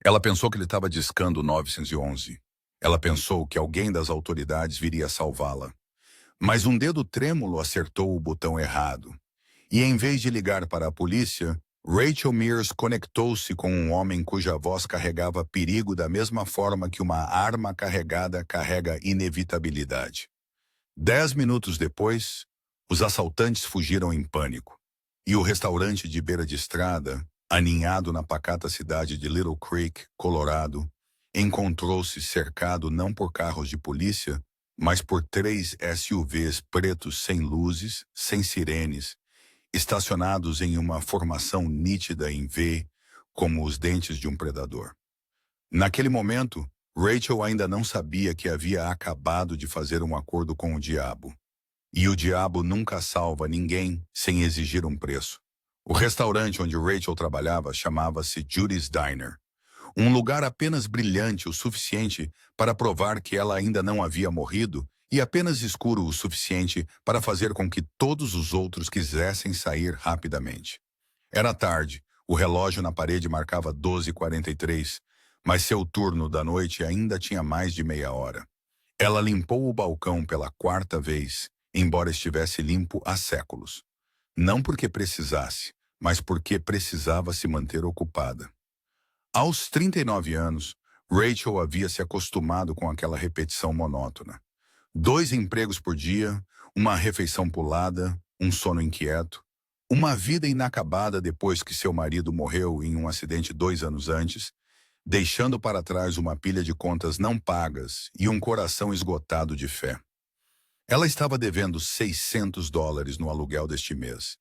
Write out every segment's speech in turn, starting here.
Ela pensou que ele estava discando o 911. Ela pensou que alguém das autoridades viria salvá-la. Mas um dedo trêmulo acertou o botão errado. E em vez de ligar para a polícia, Rachel Mears conectou-se com um homem cuja voz carregava perigo da mesma forma que uma arma carregada carrega inevitabilidade. 10 minutos depois, os assaltantes fugiram em pânico. E o restaurante de beira de estrada, aninhado na pacata cidade de Little Creek, Colorado, encontrou-se cercado não por carros de polícia, mas por 3 SUVs pretos sem luzes, sem sirenes, estacionados em uma formação nítida em V, como os dentes de um predador. Naquele momento, Rachel ainda não sabia que havia acabado de fazer um acordo com o diabo. E o diabo nunca salva ninguém sem exigir um preço. O restaurante onde Rachel trabalhava chamava-se Judy's Diner. Um lugar apenas brilhante o suficiente para provar que ela ainda não havia morrido e apenas escuro o suficiente para fazer com que todos os outros quisessem sair rapidamente. Era tarde, o relógio na parede marcava 12h43, mas seu turno da noite ainda tinha mais de meia hora. Ela limpou o balcão pela 4ª vez, embora estivesse limpo há séculos. Não porque precisasse, mas porque precisava se manter ocupada. Aos 39 anos, Rachel havia se acostumado com aquela repetição monótona. 2 empregos por dia, uma refeição pulada, um sono inquieto, uma vida inacabada depois que seu marido morreu em um acidente 2 anos antes, deixando para trás uma pilha de contas não pagas e um coração esgotado de fé. Ela estava devendo $600 no aluguel deste mês.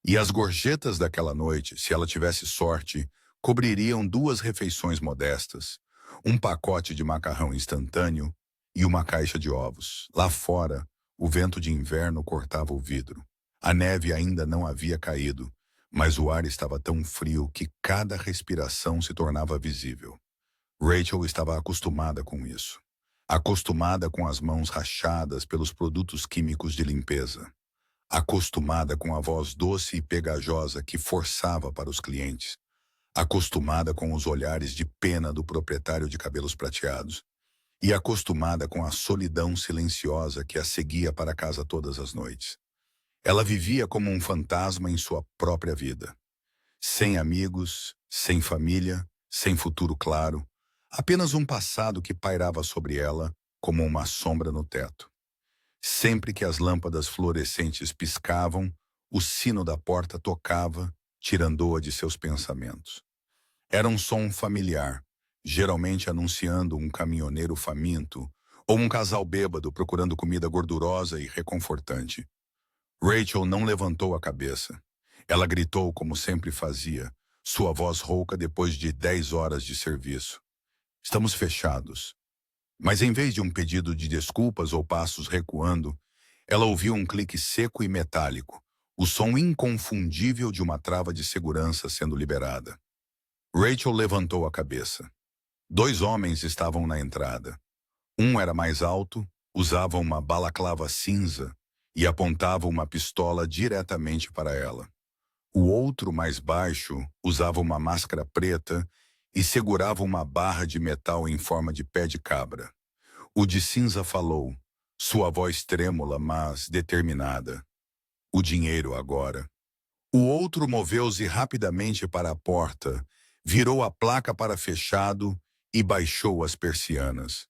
E as gorjetas daquela noite, se ela tivesse sorte, cobririam 2 refeições modestas, um pacote de macarrão instantâneo e uma caixa de ovos. Lá fora, o vento de inverno cortava o vidro. A neve ainda não havia caído, mas o ar estava tão frio que cada respiração se tornava visível. Rachel estava acostumada com isso. Acostumada com as mãos rachadas pelos produtos químicos de limpeza. Acostumada com a voz doce e pegajosa que forçava para os clientes. Acostumada com os olhares de pena do proprietário de cabelos prateados. E acostumada com a solidão silenciosa que a seguia para casa todas as noites. Ela vivia como um fantasma em sua própria vida. Sem amigos, sem família, sem futuro claro. Apenas um passado que pairava sobre ela como uma sombra no teto. Sempre que as lâmpadas fluorescentes piscavam, o sino da porta tocava, tirando-a de seus pensamentos. Era um som familiar, geralmente anunciando um caminhoneiro faminto ou um casal bêbado procurando comida gordurosa e reconfortante. Rachel não levantou a cabeça. Ela gritou como sempre fazia, sua voz rouca depois de 10 horas de serviço. Estamos fechados. Mas em vez de um pedido de desculpas ou passos recuando, ela ouviu um clique seco e metálico, o som inconfundível de uma trava de segurança sendo liberada. Rachel levantou a cabeça. 2 homens estavam na entrada. Um era mais alto, usava uma balaclava cinza e apontava uma pistola diretamente para ela. O outro, mais baixo, usava uma máscara preta e segurava uma barra de metal em forma de pé de cabra. O de cinza falou, sua voz trêmula, mas determinada. O dinheiro agora. O outro moveu-se rapidamente para a porta, virou a placa para fechado e baixou as persianas.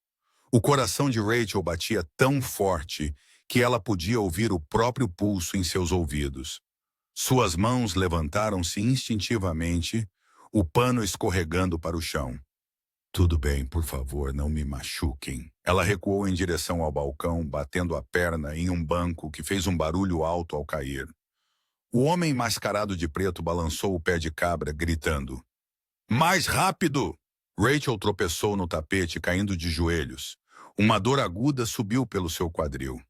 O coração de Rachel batia tão forte que ela podia ouvir o próprio pulso em seus ouvidos. Suas mãos levantaram-se instintivamente, o pano escorregando para o chão. Tudo bem, por favor, não me machuquem. Ela recuou em direção ao balcão, batendo a perna em um banco que fez um barulho alto ao cair. O homem mascarado de preto balançou o pé de cabra, gritando. Mais rápido! Rachel tropeçou no tapete, caindo de joelhos. Uma dor aguda subiu pelo seu quadril.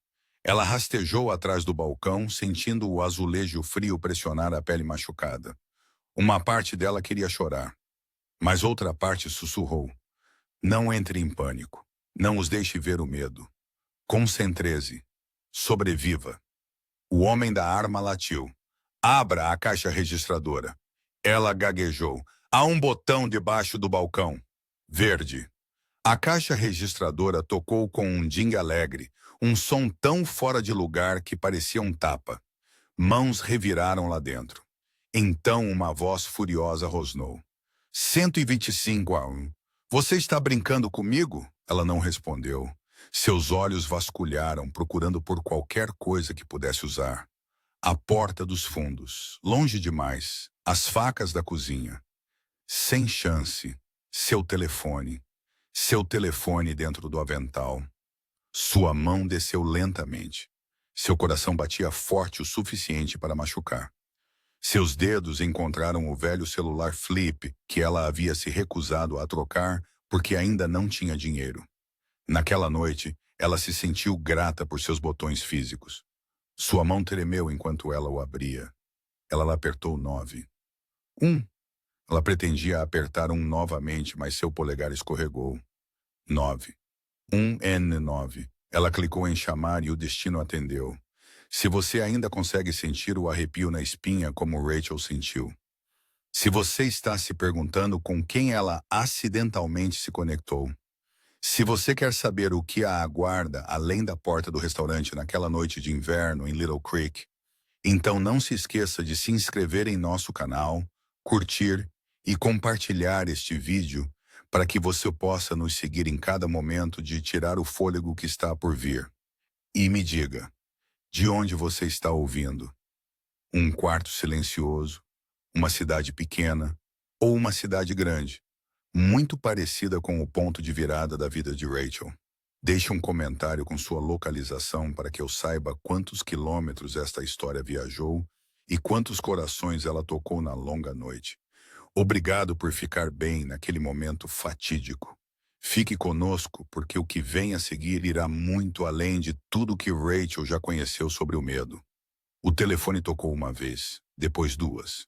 Ela rastejou atrás do balcão, sentindo o azulejo frio pressionar a pele machucada. Uma parte dela queria chorar, mas outra parte sussurrou. Não entre em pânico. Não os deixe ver o medo. Concentre-se. Sobreviva. O homem da arma latiu. Abra a caixa registradora. Ela gaguejou. Há um botão debaixo do balcão. Verde. A caixa registradora tocou com um ding alegre, um som tão fora de lugar que parecia um tapa. Mãos reviraram lá dentro. Então uma voz furiosa rosnou. 125-1. Você está brincando comigo? Ela não respondeu. Seus olhos vasculharam, procurando por qualquer coisa que pudesse usar. A porta dos fundos, longe demais. As facas da cozinha. Sem chance. Seu telefone. Seu telefone dentro do avental. Sua mão desceu lentamente. Seu coração batia forte o suficiente para machucar. Seus dedos encontraram o velho celular flip que ela havia se recusado a trocar porque ainda não tinha dinheiro. Naquela noite, ela se sentiu grata por seus botões físicos. Sua mão tremeu enquanto ela o abria. Ela apertou 9. 1. Ela pretendia apertar 1 novamente, mas seu polegar escorregou. 9. 1N9. Ela clicou em chamar e o destino atendeu. Se você ainda consegue sentir o arrepio na espinha como Rachel sentiu. Se você está se perguntando com quem ela acidentalmente se conectou. Se você quer saber o que a aguarda além da porta do restaurante naquela noite de inverno em Little Creek, então não se esqueça de se inscrever em nosso canal, curtir e compartilhar este vídeo para que você possa nos seguir em cada momento de tirar o fôlego que está por vir. E me diga, de onde você está ouvindo? Um quarto silencioso, uma cidade pequena ou uma cidade grande, muito parecida com o ponto de virada da vida de Rachel. Deixe um comentário com sua localização para que eu saiba quantos quilômetros esta história viajou e quantos corações ela tocou na longa noite. Obrigado por ficar bem naquele momento fatídico. Fique conosco porque o que vem a seguir irá muito além de tudo que Rachel já conheceu sobre o medo. O telefone tocou uma vez, depois 2.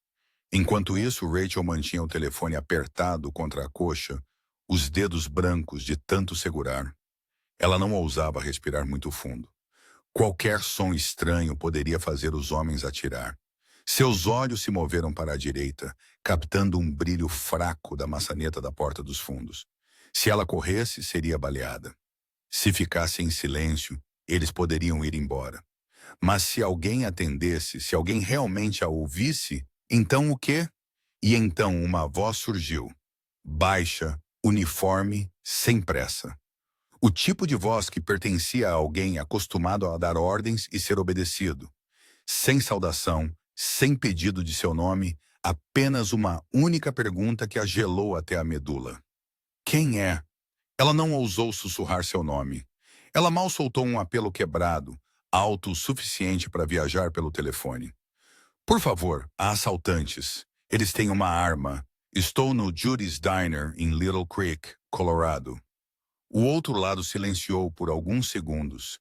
Enquanto isso, Rachel mantinha o telefone apertado contra a coxa, os dedos brancos de tanto segurar. Ela não ousava respirar muito fundo. Qualquer som estranho poderia fazer os homens atirar. Seus olhos se moveram para a direita, captando um brilho fraco da maçaneta da porta dos fundos. Se ela corresse, seria baleada. Se ficasse em silêncio, eles poderiam ir embora. Mas se alguém atendesse, se alguém realmente a ouvisse, então o quê? E então uma voz surgiu. Baixa, uniforme, sem pressa. O tipo de voz que pertencia a alguém acostumado a dar ordens e ser obedecido. Sem saudação, sem pedido de seu nome, apenas uma única pergunta que a gelou até a medula. Quem é? Ela não ousou sussurrar seu nome. Ela mal soltou um apelo quebrado, alto o suficiente para viajar pelo telefone. Por favor, há assaltantes. Eles têm uma arma. Estou no Judy's Diner, em Little Creek, Colorado. O outro lado silenciou por alguns segundos,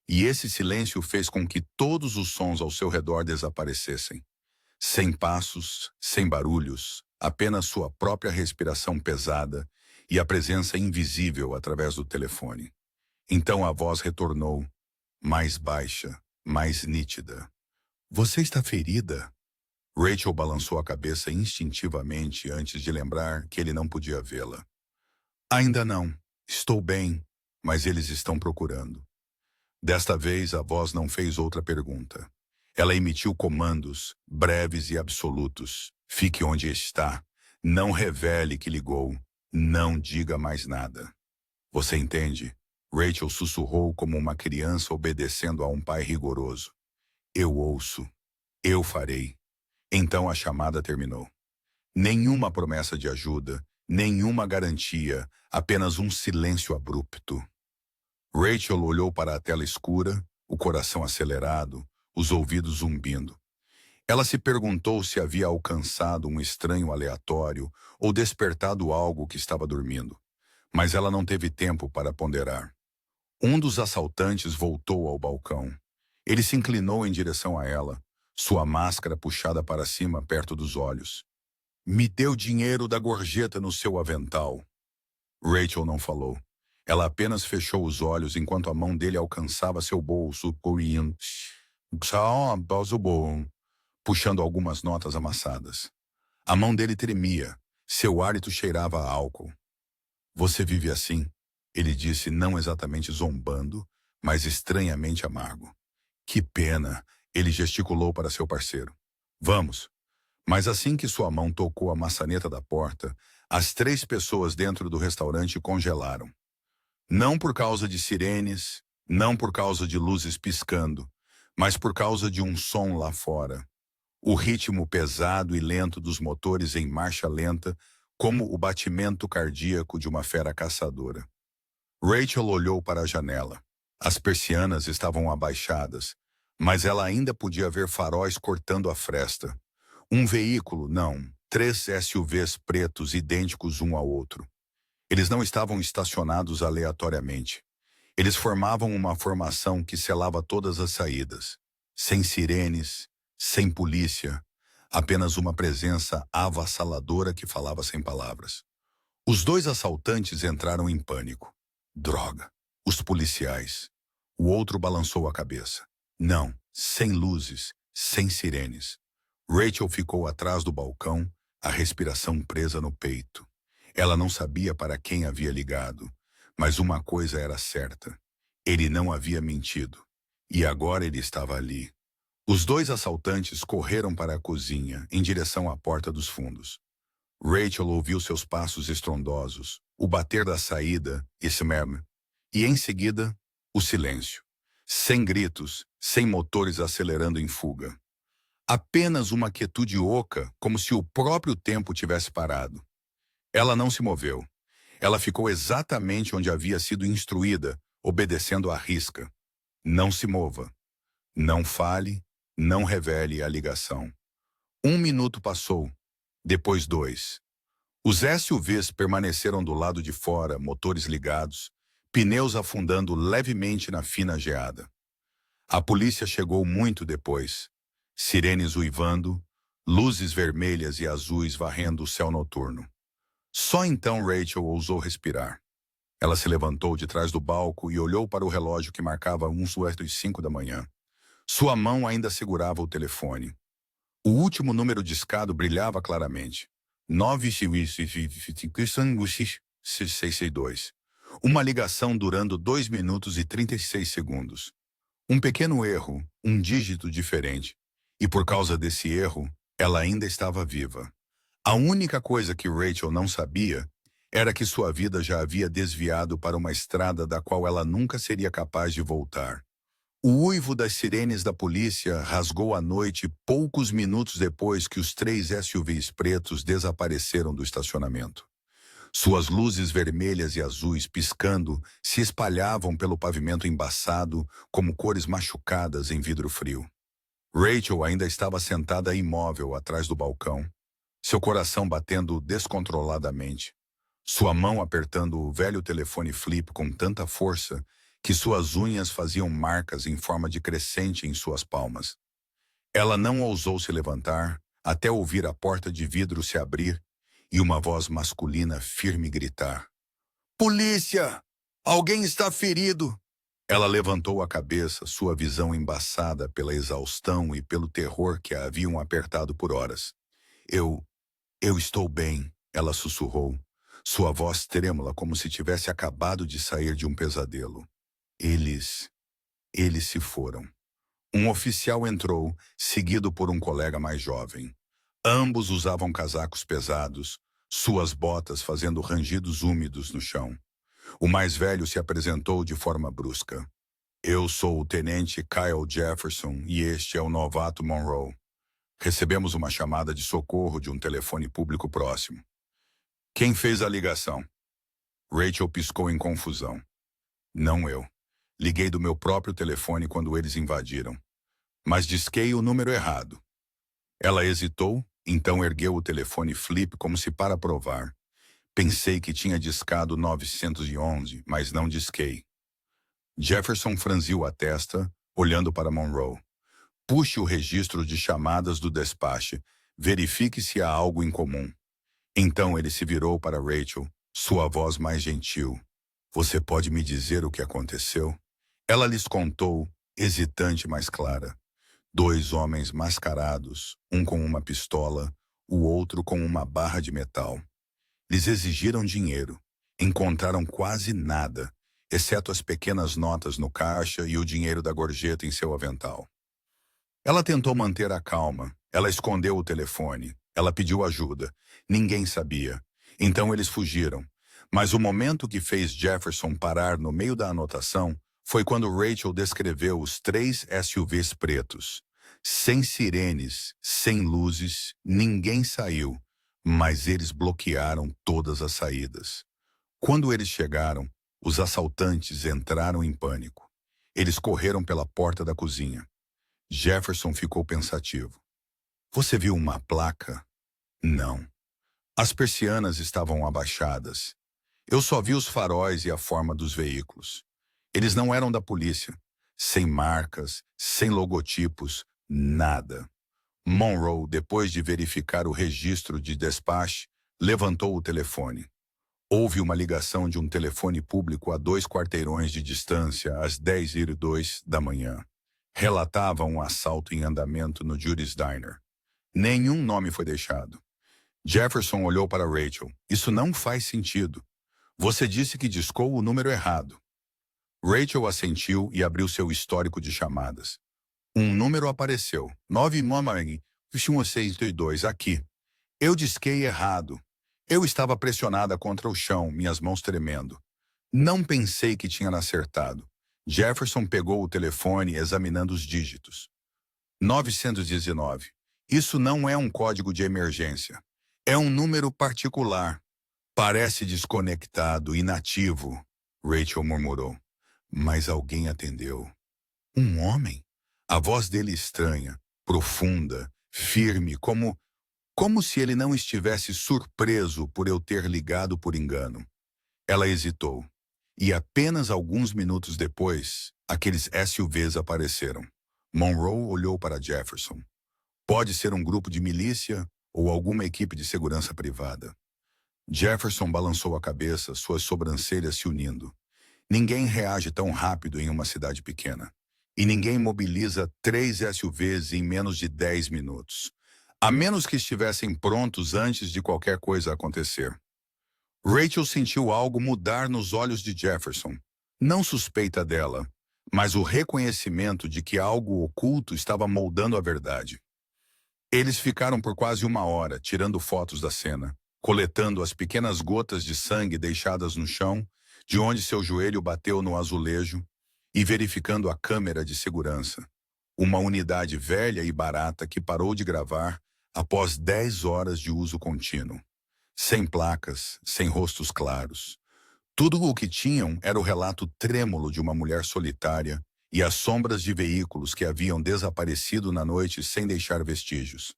e esse silêncio fez com que todos os sons ao seu redor desaparecessem. Sem passos, sem barulhos, apenas sua própria respiração pesada e a presença invisível através do telefone. Então a voz retornou, mais baixa, mais nítida. Você está ferida? Rachel balançou a cabeça instintivamente antes de lembrar que ele não podia vê-la. Ainda não. Estou bem, mas eles estão procurando. Desta vez, a voz não fez outra pergunta. Ela emitiu comandos, breves e absolutos. Fique onde está. Não revele que ligou. Não diga mais nada. Você entende? Rachel sussurrou como uma criança obedecendo a um pai rigoroso. Eu ouço. Eu farei. Então a chamada terminou. Nenhuma promessa de ajuda, nenhuma garantia, apenas um silêncio abrupto. Rachel olhou para a tela escura, o coração acelerado, os ouvidos zumbindo. Ela se perguntou se havia alcançado um estranho aleatório ou despertado algo que estava dormindo. Mas ela não teve tempo para ponderar. Um dos assaltantes voltou ao balcão. Ele se inclinou em direção a ela, sua máscara puxada para cima perto dos olhos. Me deu dinheiro da gorjeta no seu avental. Rachel não falou. Ela apenas fechou os olhos enquanto a mão dele alcançava seu bolso, puxando algumas notas amassadas. A mão dele tremia. Seu hálito cheirava a álcool. Você vive assim? Ele disse, não exatamente zombando, mas estranhamente amargo. Que pena, ele gesticulou para seu parceiro. Vamos. Mas assim que sua mão tocou a maçaneta da porta, as 3 pessoas dentro do restaurante congelaram. Não por causa de sirenes, não por causa de luzes piscando, mas por causa de um som lá fora. O ritmo pesado e lento dos motores em marcha lenta, como o batimento cardíaco de uma fera caçadora. Rachel olhou para a janela. As persianas estavam abaixadas, mas ela ainda podia ver faróis cortando a fresta. Um veículo, não, 3 SUVs pretos idênticos um ao outro. Eles não estavam estacionados aleatoriamente. Eles formavam uma formação que selava todas as saídas. Sem sirenes, sem polícia, apenas uma presença avassaladora que falava sem palavras. Os 2 assaltantes entraram em pânico. Droga. Os policiais. O outro balançou a cabeça. Não, sem luzes, sem sirenes. Rachel ficou atrás do balcão, a respiração presa no peito. Ela não sabia para quem havia ligado, mas uma coisa era certa. Ele não havia mentido. E agora ele estava ali. Os 2 assaltantes correram para a cozinha, em direção à porta dos fundos. Rachel ouviu seus passos estrondosos, o bater da saída, e em seguida, o silêncio. Sem gritos, sem motores acelerando em fuga. Apenas uma quietude oca, como se o próprio tempo tivesse parado. Ela não se moveu. Ela ficou exatamente onde havia sido instruída, obedecendo à risca. Não se mova. Não fale, não revele a ligação. 1 minuto passou, depois 2. Os SUVs permaneceram do lado de fora, motores ligados, pneus afundando levemente na fina geada. A polícia chegou muito depois. Sirenes uivando, luzes vermelhas e azuis varrendo o céu noturno. Só então Rachel ousou respirar. Ela se levantou de trás do balco e olhou para o relógio que marcava 1:05 da manhã. Sua mão ainda segurava o telefone. O último número discado brilhava claramente. 9,662. Uma ligação durando 2 minutos e 36 segundos. Um pequeno erro, um dígito diferente. E por causa desse erro, ela ainda estava viva. A única coisa que Rachel não sabia era que sua vida já havia desviado para uma estrada da qual ela nunca seria capaz de voltar. O uivo das sirenes da polícia rasgou a noite poucos minutos depois que os 3 SUVs pretos desapareceram do estacionamento. Suas luzes vermelhas e azuis piscando se espalhavam pelo pavimento embaçado como cores machucadas em vidro frio. Rachel ainda estava sentada imóvel atrás do balcão, seu coração batendo descontroladamente, sua mão apertando o velho telefone flip com tanta força que suas unhas faziam marcas em forma de crescente em suas palmas. Ela não ousou se levantar até ouvir a porta de vidro se abrir e uma voz masculina firme gritar: "Polícia! Alguém está ferido!" Ela levantou a cabeça, sua visão embaçada pela exaustão e pelo terror que a haviam apertado por horas. Eu estou bem", ela sussurrou, sua voz trêmula como se tivesse acabado de sair de um pesadelo. Eles se foram. Um oficial entrou, seguido por um colega mais jovem. Ambos usavam casacos pesados, suas botas fazendo rangidos úmidos no chão. O mais velho se apresentou de forma brusca. "Eu sou o tenente Kyle Jefferson e este é o novato Monroe. Recebemos uma chamada de socorro de um telefone público próximo." "Quem fez a ligação?" Rachel piscou em confusão. "Não eu. Liguei do meu próprio telefone quando eles invadiram. Mas disquei o número errado." Ela hesitou, então ergueu o telefone flip como se para provar. "Pensei que tinha discado 911, mas não disquei." Jefferson franziu a testa, olhando para Monroe. "Puxe o registro de chamadas do despache. Verifique se há algo em comum." Então ele se virou para Rachel, sua voz mais gentil. "Você pode me dizer o que aconteceu?" Ela lhes contou, hesitante mas clara. 2 homens mascarados, um com uma pistola, o outro com uma barra de metal. Lhes exigiram dinheiro. Encontraram quase nada, exceto as pequenas notas no caixa e o dinheiro da gorjeta em seu avental. Ela tentou manter a calma. Ela escondeu o telefone. Ela pediu ajuda. Ninguém sabia. Então eles fugiram. Mas o momento que fez Jefferson parar no meio da anotação foi quando Rachel descreveu os 3 SUVs pretos. Sem sirenes, sem luzes, ninguém saiu, mas eles bloquearam todas as saídas. Quando eles chegaram, os assaltantes entraram em pânico. Eles correram pela porta da cozinha. Jefferson ficou pensativo. Você viu uma placa? Não. As persianas estavam abaixadas. Eu só vi os faróis e a forma dos veículos. Eles não eram da polícia. Sem marcas, sem logotipos, nada. Monroe, depois de verificar o registro de despacho, levantou o telefone. Houve uma ligação de um telefone público a 2 quarteirões de distância às 10h02 da manhã. Relatava um assalto em andamento no Judy's Diner. Nenhum nome foi deixado. Jefferson olhou para Rachel. Isso não faz sentido. Você disse que discou o número errado. Rachel assentiu e abriu seu histórico de chamadas. Um número apareceu. 91662 aqui. Eu disquei errado. Eu estava pressionada contra o chão, minhas mãos tremendo. Não pensei que tinha acertado. Jefferson pegou o telefone examinando os dígitos. 919. Isso não é um código de emergência. É um número particular. Parece desconectado, inativo, Rachel murmurou. Mas alguém atendeu. Um homem? A voz dele estranha, profunda, firme, como se ele não estivesse surpreso por eu ter ligado por engano. Ela hesitou. E apenas alguns minutos depois, aqueles SUVs apareceram. Monroe olhou para Jefferson. Pode ser um grupo de milícia ou alguma equipe de segurança privada. Jefferson balançou a cabeça, suas sobrancelhas se unindo. Ninguém reage tão rápido em uma cidade pequena. E ninguém mobiliza 3 SUVs em menos de 10 minutos. A menos que estivessem prontos antes de qualquer coisa acontecer. Rachel sentiu algo mudar nos olhos de Jefferson. Não suspeita dela, mas o reconhecimento de que algo oculto estava moldando a verdade. Eles ficaram por quase 1 hora, tirando fotos da cena, coletando as pequenas gotas de sangue deixadas no chão, de onde seu joelho bateu no azulejo, e verificando a câmera de segurança. Uma unidade velha e barata que parou de gravar após 10 horas de uso contínuo. Sem placas, sem rostos claros. Tudo o que tinham era o relato trêmulo de uma mulher solitária e as sombras de veículos que haviam desaparecido na noite sem deixar vestígios.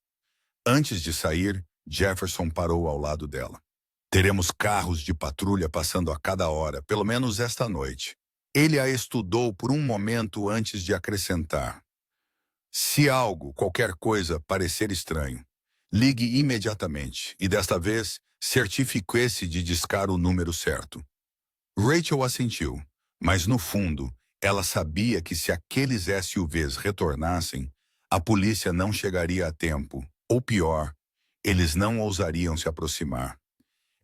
Antes de sair, Jefferson parou ao lado dela. Teremos carros de patrulha passando a cada hora, pelo menos esta noite. Ele a estudou por um momento antes de acrescentar. Se algo, qualquer coisa, parecer estranho, ligue imediatamente e desta vez certifique-se de discar o número certo. Rachel assentiu, mas no fundo, ela sabia que se aqueles SUVs retornassem, a polícia não chegaria a tempo, ou pior, eles não ousariam se aproximar.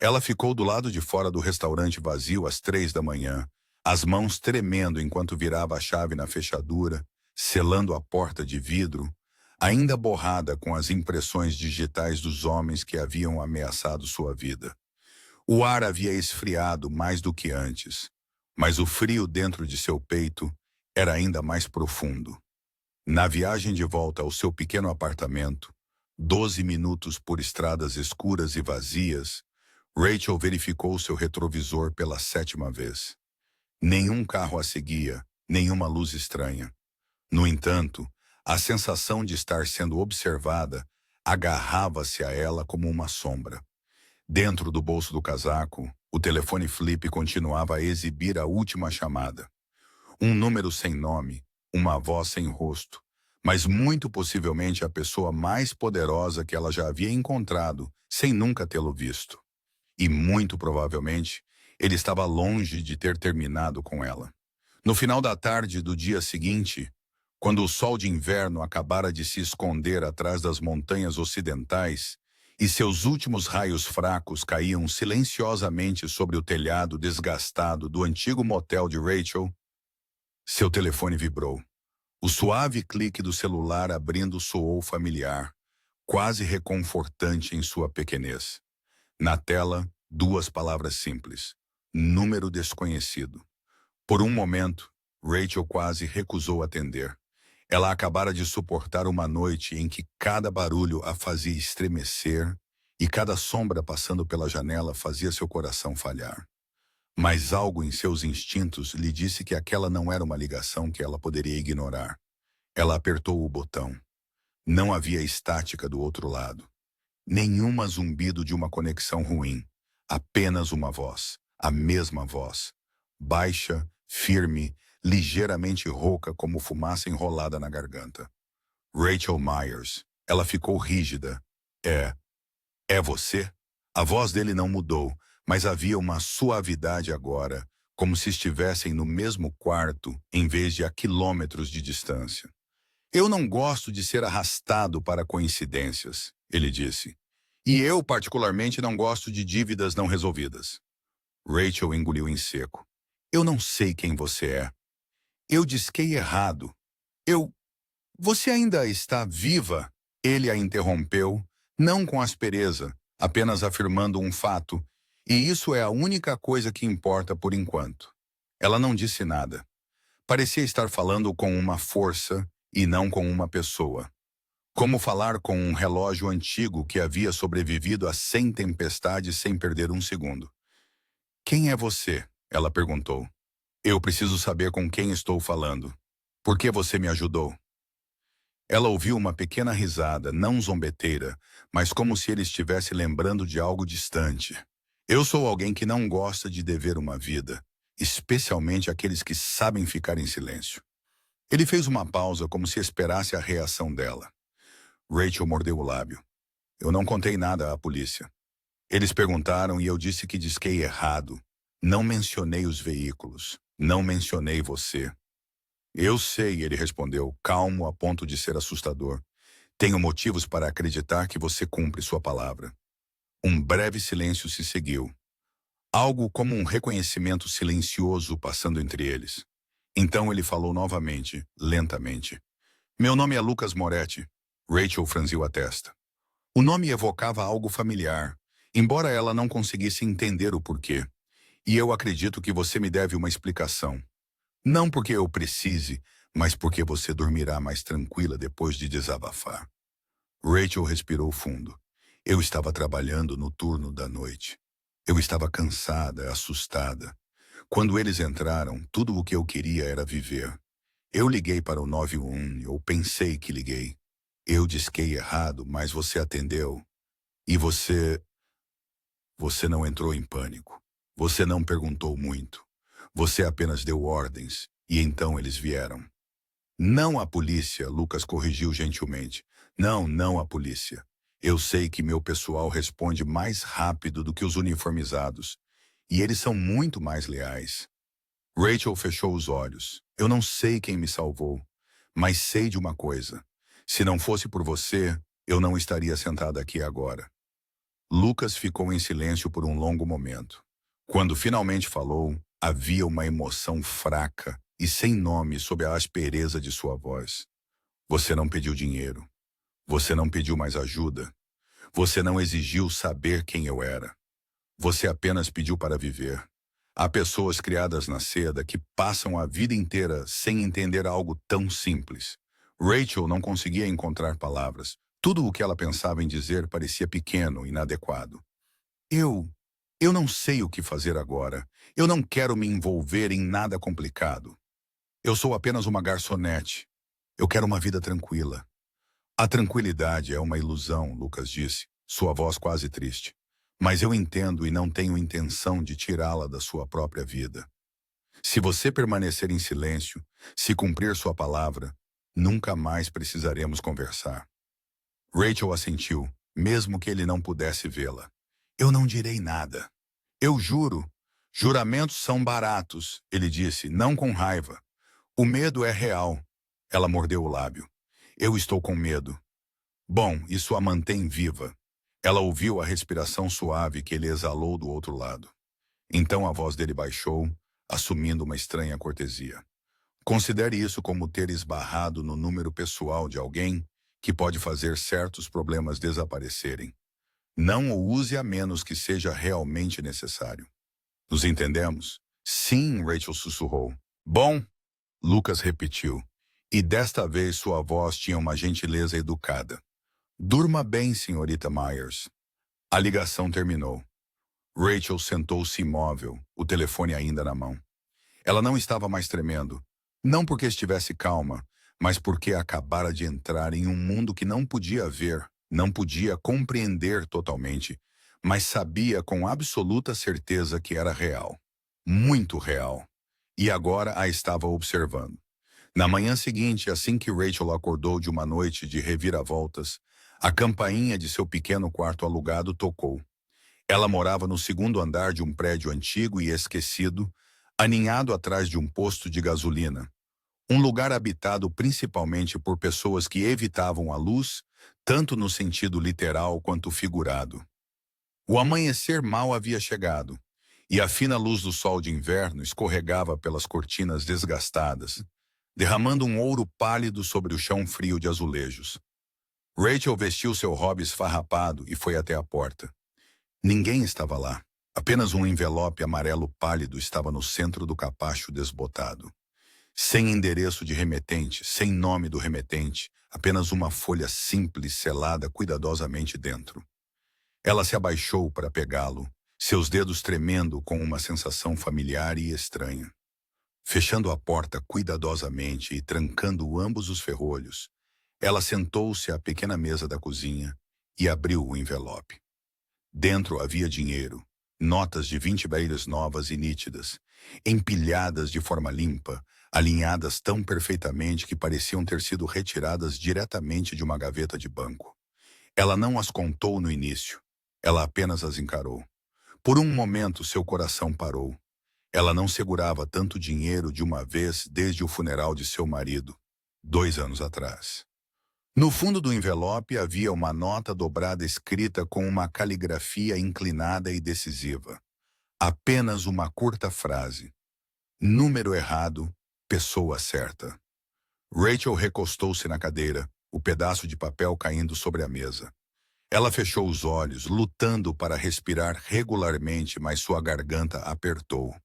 Ela ficou do lado de fora do restaurante vazio às 3 da manhã, as mãos tremendo enquanto virava a chave na fechadura, selando a porta de vidro, ainda borrada com as impressões digitais dos homens que haviam ameaçado sua vida. O ar havia esfriado mais do que antes, mas o frio dentro de seu peito era ainda mais profundo. Na viagem de volta ao seu pequeno apartamento, 12 minutos por estradas escuras e vazias, Rachel verificou seu retrovisor pela 7ª vez. Nenhum carro a seguia, nenhuma luz estranha. No entanto, a sensação de estar sendo observada agarrava-se a ela como uma sombra. Dentro do bolso do casaco, o telefone flip continuava a exibir a última chamada. Um número sem nome, uma voz sem rosto, mas muito possivelmente a pessoa mais poderosa que ela já havia encontrado, sem nunca tê-lo visto. E muito provavelmente, ele estava longe de ter terminado com ela. No final da tarde do dia seguinte, quando o sol de inverno acabara de se esconder atrás das montanhas ocidentais e seus últimos raios fracos caíam silenciosamente sobre o telhado desgastado do antigo motel de Rachel. Seu telefone vibrou. O suave clique do celular abrindo soou familiar, quase reconfortante em sua pequenez. Na tela, duas palavras simples: número desconhecido. Por um momento, Rachel quase recusou atender. Ela acabara de suportar uma noite em que cada barulho a fazia estremecer e cada sombra passando pela janela fazia seu coração falhar. Mas algo em seus instintos lhe disse que aquela não era uma ligação que ela poderia ignorar. Ela apertou o botão. Não havia estática do outro lado. Nenhuma zumbido de uma conexão ruim. Apenas uma voz. A mesma voz. Baixa, firme, ligeiramente rouca como fumaça enrolada na garganta. Rachel Myers. Ela ficou rígida. É você? A voz dele não mudou, mas havia uma suavidade agora, como se estivessem no mesmo quarto, em vez de a quilômetros de distância. Eu não gosto de ser arrastado para coincidências, ele disse. E eu, particularmente, não gosto de dívidas não resolvidas. Rachel engoliu em seco. Eu não sei quem você é. Eu disquei errado. Você ainda está viva? Ele a interrompeu, não com aspereza, apenas afirmando um fato, e isso é a única coisa que importa por enquanto. Ela não disse nada. Parecia estar falando com uma força e não com uma pessoa. Como falar com um relógio antigo que havia sobrevivido a 100 tempestades sem perder um segundo. Quem é você? Ela perguntou. Eu preciso saber com quem estou falando. Por que você me ajudou? Ela ouviu uma pequena risada, não zombeteira, mas como se ele estivesse lembrando de algo distante. Eu sou alguém que não gosta de dever uma vida, especialmente aqueles que sabem ficar em silêncio. Ele fez uma pausa como se esperasse a reação dela. Rachel mordeu o lábio. Eu não contei nada à polícia. Eles perguntaram e eu disse que disquei errado. Não mencionei os veículos. Não mencionei você. Eu sei, ele respondeu, calmo a ponto de ser assustador. Tenho motivos para acreditar que você cumpre sua palavra. Um breve silêncio se seguiu. Algo como um reconhecimento silencioso passando entre eles. Então ele falou novamente, lentamente. Meu nome é Lucas Moretti. Rachel franziu a testa. O nome evocava algo familiar, embora ela não conseguisse entender o porquê. E eu acredito que você me deve uma explicação. Não porque eu precise, mas porque você dormirá mais tranquila depois de desabafar. Rachel respirou fundo. Eu estava trabalhando no turno da noite. Eu estava cansada, assustada. Quando eles entraram, tudo o que eu queria era viver. Eu liguei para o 91, ou pensei que liguei. Eu disquei errado, mas você atendeu. E Você não entrou em pânico. Você não perguntou muito. Você apenas deu ordens, e então eles vieram. Não a polícia, Lucas corrigiu gentilmente. Não a polícia. Eu sei que meu pessoal responde mais rápido do que os uniformizados, e eles são muito mais leais. Rachel fechou os olhos. Eu não sei quem me salvou, mas sei de uma coisa. Se não fosse por você, eu não estaria sentada aqui agora. Lucas ficou em silêncio por um longo momento. Quando finalmente falou, havia uma emoção fraca e sem nome sob a aspereza de sua voz. Você não pediu dinheiro. Você não pediu mais ajuda. Você não exigiu saber quem eu era. Você apenas pediu para viver. Há pessoas criadas na seda que passam a vida inteira sem entender algo tão simples. Rachel não conseguia encontrar palavras. Tudo o que ela pensava em dizer parecia pequeno, inadequado. Eu não sei o que fazer agora. Eu não quero me envolver em nada complicado. Eu sou apenas uma garçonete. Eu quero uma vida tranquila. A tranquilidade é uma ilusão, Lucas disse, sua voz quase triste. Mas eu entendo e não tenho intenção de tirá-la da sua própria vida. Se você permanecer em silêncio, se cumprir sua palavra, nunca mais precisaremos conversar. Rachel assentiu, mesmo que ele não pudesse vê-la. Eu não direi nada. Eu juro. Juramentos são baratos, ele disse, não com raiva. O medo é real. Ela mordeu o lábio. Eu estou com medo. Bom, isso a mantém viva. Ela ouviu a respiração suave que ele exalou do outro lado. Então a voz dele baixou, assumindo uma estranha cortesia. Considere isso como ter esbarrado no número pessoal de alguém que pode fazer certos problemas desaparecerem. Não o use a menos que seja realmente necessário. Nos entendemos? Sim, Rachel sussurrou. Bom, Lucas repetiu. E desta vez sua voz tinha uma gentileza educada. Durma bem, senhorita Myers. A ligação terminou. Rachel sentou-se imóvel, o telefone ainda na mão. Ela não estava mais tremendo. Não porque estivesse calma, mas porque acabara de entrar em um mundo que não podia ver, não podia compreender totalmente, mas sabia com absoluta certeza que era real. Muito real. E agora a estava observando. Na manhã seguinte, assim que Rachel acordou de uma noite de reviravoltas, a campainha de seu pequeno quarto alugado tocou. Ela morava no segundo andar de um prédio antigo e esquecido, aninhado atrás de um posto de gasolina. Um lugar habitado principalmente por pessoas que evitavam a luz, tanto no sentido literal quanto figurado. O amanhecer mal havia chegado, e a fina luz do sol de inverno escorregava pelas cortinas desgastadas, derramando um ouro pálido sobre o chão frio de azulejos. Rachel vestiu seu hobby esfarrapado e foi até a porta. Ninguém estava lá. Apenas um envelope amarelo pálido estava no centro do capacho desbotado. Sem endereço de remetente, sem nome do remetente, apenas uma folha simples selada cuidadosamente dentro. Ela se abaixou para pegá-lo, seus dedos tremendo com uma sensação familiar e estranha. Fechando a porta cuidadosamente e trancando ambos os ferrolhos, ela sentou-se à pequena mesa da cozinha e abriu o envelope. Dentro havia dinheiro, notas de 20 beiras novas e nítidas, empilhadas de forma limpa, alinhadas tão perfeitamente que pareciam ter sido retiradas diretamente de uma gaveta de banco. Ela não as contou no início, ela apenas as encarou. Por um momento seu coração parou. Ela não segurava tanto dinheiro de uma vez desde o funeral de seu marido, 2 anos atrás. No fundo do envelope havia uma nota dobrada escrita com uma caligrafia inclinada e decisiva. Apenas uma curta frase. Número errado, pessoa certa. Rachel recostou-se na cadeira, o pedaço de papel caindo sobre a mesa. Ela fechou os olhos, lutando para respirar regularmente, mas sua garganta apertou.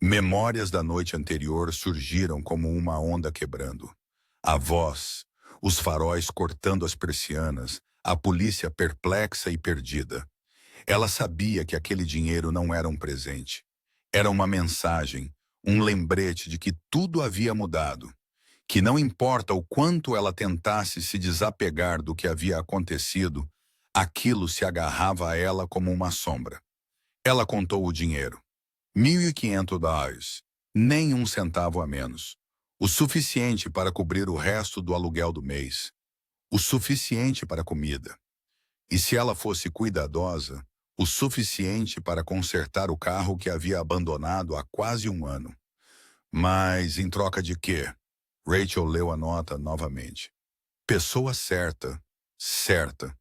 Memórias da noite anterior surgiram como uma onda quebrando. A voz, os faróis cortando as persianas, a polícia perplexa e perdida. Ela sabia que aquele dinheiro não era um presente. Era uma mensagem, um lembrete de que tudo havia mudado. Que não importa o quanto ela tentasse se desapegar do que havia acontecido, aquilo se agarrava a ela como uma sombra. Ela contou o dinheiro. $1.500, nem um centavo a menos. O suficiente para cobrir o resto do aluguel do mês. O suficiente para comida. E se ela fosse cuidadosa, o suficiente para consertar o carro que havia abandonado há quase um ano. Mas em troca de quê? Rachel leu a nota novamente. Pessoa certa. Certa.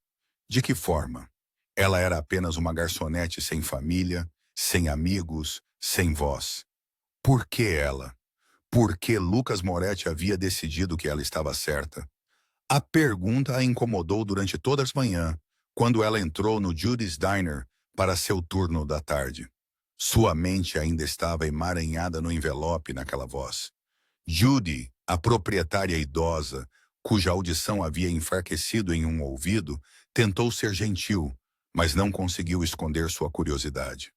De que forma? Ela era apenas uma garçonete sem família, sem amigos, sem voz. Por que ela? Por que Lucas Moretti havia decidido que ela estava certa? A pergunta a incomodou durante toda a manhã, quando ela entrou no Judy's Diner para seu turno da tarde. Sua mente ainda estava emaranhada no envelope naquela voz. Judy, a proprietária idosa, cuja audição havia enfraquecido em um ouvido, tentou ser gentil, mas não conseguiu esconder sua curiosidade.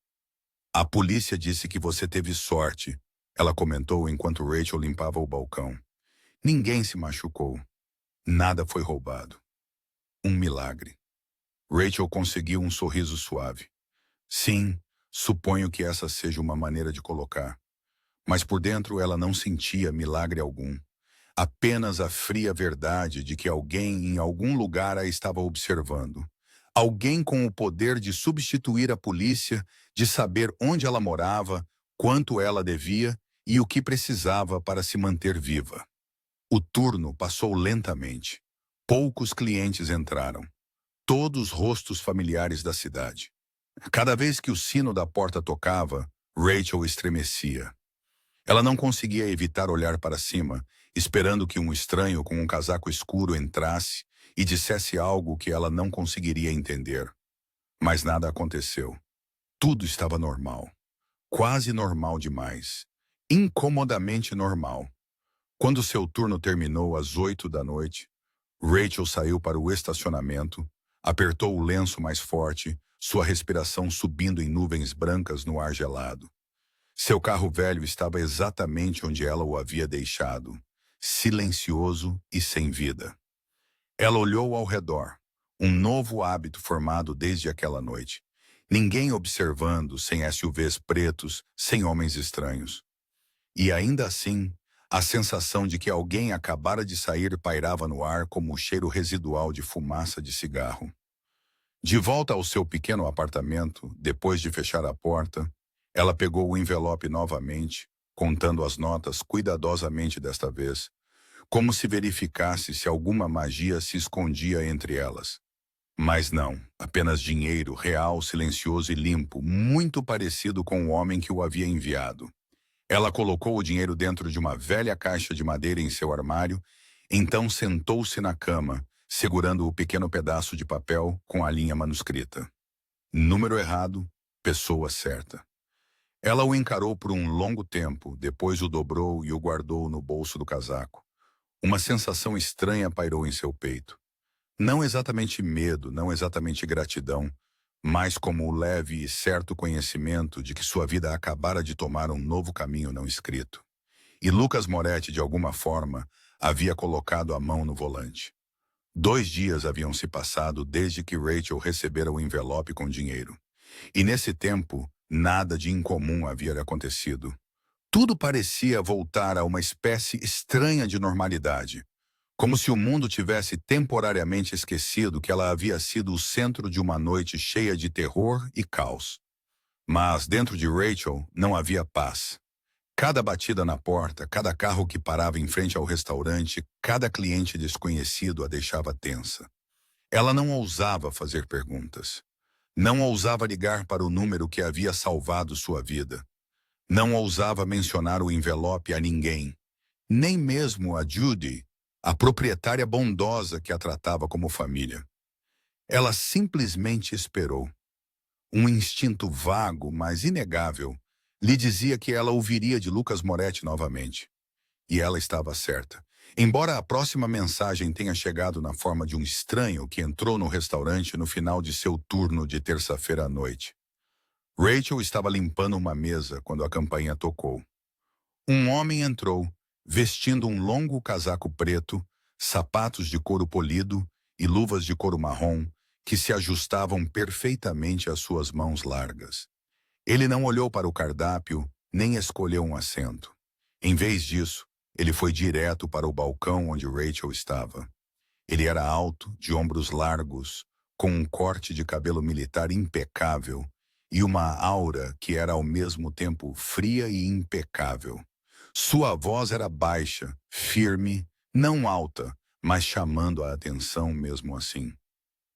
A polícia disse que você teve sorte, ela comentou enquanto Rachel limpava o balcão. Ninguém se machucou. Nada foi roubado. Um milagre. Rachel conseguiu um sorriso suave. Sim, suponho que essa seja uma maneira de colocar. Mas por dentro ela não sentia milagre algum. Apenas a fria verdade de que alguém em algum lugar a estava observando. Alguém com o poder de substituir a polícia, de saber onde ela morava, quanto ela devia e o que precisava para se manter viva. O turno passou lentamente. Poucos clientes entraram. todos rostos familiares da cidade. Cada vez que o sino da porta tocava, Rachel estremecia. Ela não conseguia evitar olhar para cima, esperando que um estranho com um casaco escuro entrasse e dissesse algo que ela não conseguiria entender. Mas nada aconteceu. Tudo estava normal. Quase normal demais. Incomodamente normal. Quando seu turno terminou às 8 da noite, Rachel saiu para o estacionamento, apertou o lenço mais forte, sua respiração subindo em nuvens brancas no ar gelado. Seu carro velho estava exatamente onde ela o havia deixado, silencioso e sem vida. Ela olhou ao redor, um novo hábito formado desde aquela noite. Ninguém observando, sem SUVs pretos, sem homens estranhos. E ainda assim, a sensação de que alguém acabara de sair pairava no ar como o cheiro residual de fumaça de cigarro. De volta ao seu pequeno apartamento, depois de fechar a porta, ela pegou o envelope novamente, contando as notas cuidadosamente desta vez, como se verificasse se alguma magia se escondia entre elas. Mas não, apenas dinheiro real, silencioso e limpo, muito parecido com o homem que o havia enviado. Ela colocou o dinheiro dentro de uma velha caixa de madeira em seu armário, então sentou-se na cama, segurando o pequeno pedaço de papel com a linha manuscrita. Número errado, pessoa certa. Ela o encarou por um longo tempo, depois o dobrou e o guardou no bolso do casaco. Uma sensação estranha pairou em seu peito. Não exatamente medo, não exatamente gratidão, mas como o leve e certo conhecimento de que sua vida acabara de tomar um novo caminho não escrito. E Lucas Moretti, de alguma forma, havia colocado a mão no volante. 2 dias haviam se passado desde que Rachel recebera o envelope com dinheiro. E nesse tempo, nada de incomum havia acontecido. Tudo parecia voltar a uma espécie estranha de normalidade, como se o mundo tivesse temporariamente esquecido que ela havia sido o centro de uma noite cheia de terror e caos. Mas dentro de Rachel não havia paz. Cada batida na porta, cada carro que parava em frente ao restaurante, cada cliente desconhecido a deixava tensa. Ela não ousava fazer perguntas. Não ousava ligar para o número que havia salvado sua vida. Não ousava mencionar o envelope a ninguém, nem mesmo a Judy, a proprietária bondosa que a tratava como família. Ela simplesmente esperou. Um instinto vago, mas inegável, lhe dizia que ela ouviria de Lucas Moretti novamente. E ela estava certa. Embora a próxima mensagem tenha chegado na forma de um estranho que entrou no restaurante no final de seu turno de terça-feira à noite. Rachel estava limpando uma mesa quando a campainha tocou. Um homem entrou, vestindo um longo casaco preto, sapatos de couro polido e luvas de couro marrom que se ajustavam perfeitamente às suas mãos largas. Ele não olhou para o cardápio, nem escolheu um assento. Em vez disso, ele foi direto para o balcão onde Rachel estava. Ele era alto, de ombros largos, com um corte de cabelo militar impecável e uma aura que era ao mesmo tempo fria e impecável. Sua voz era baixa, firme, não alta, mas chamando a atenção mesmo assim.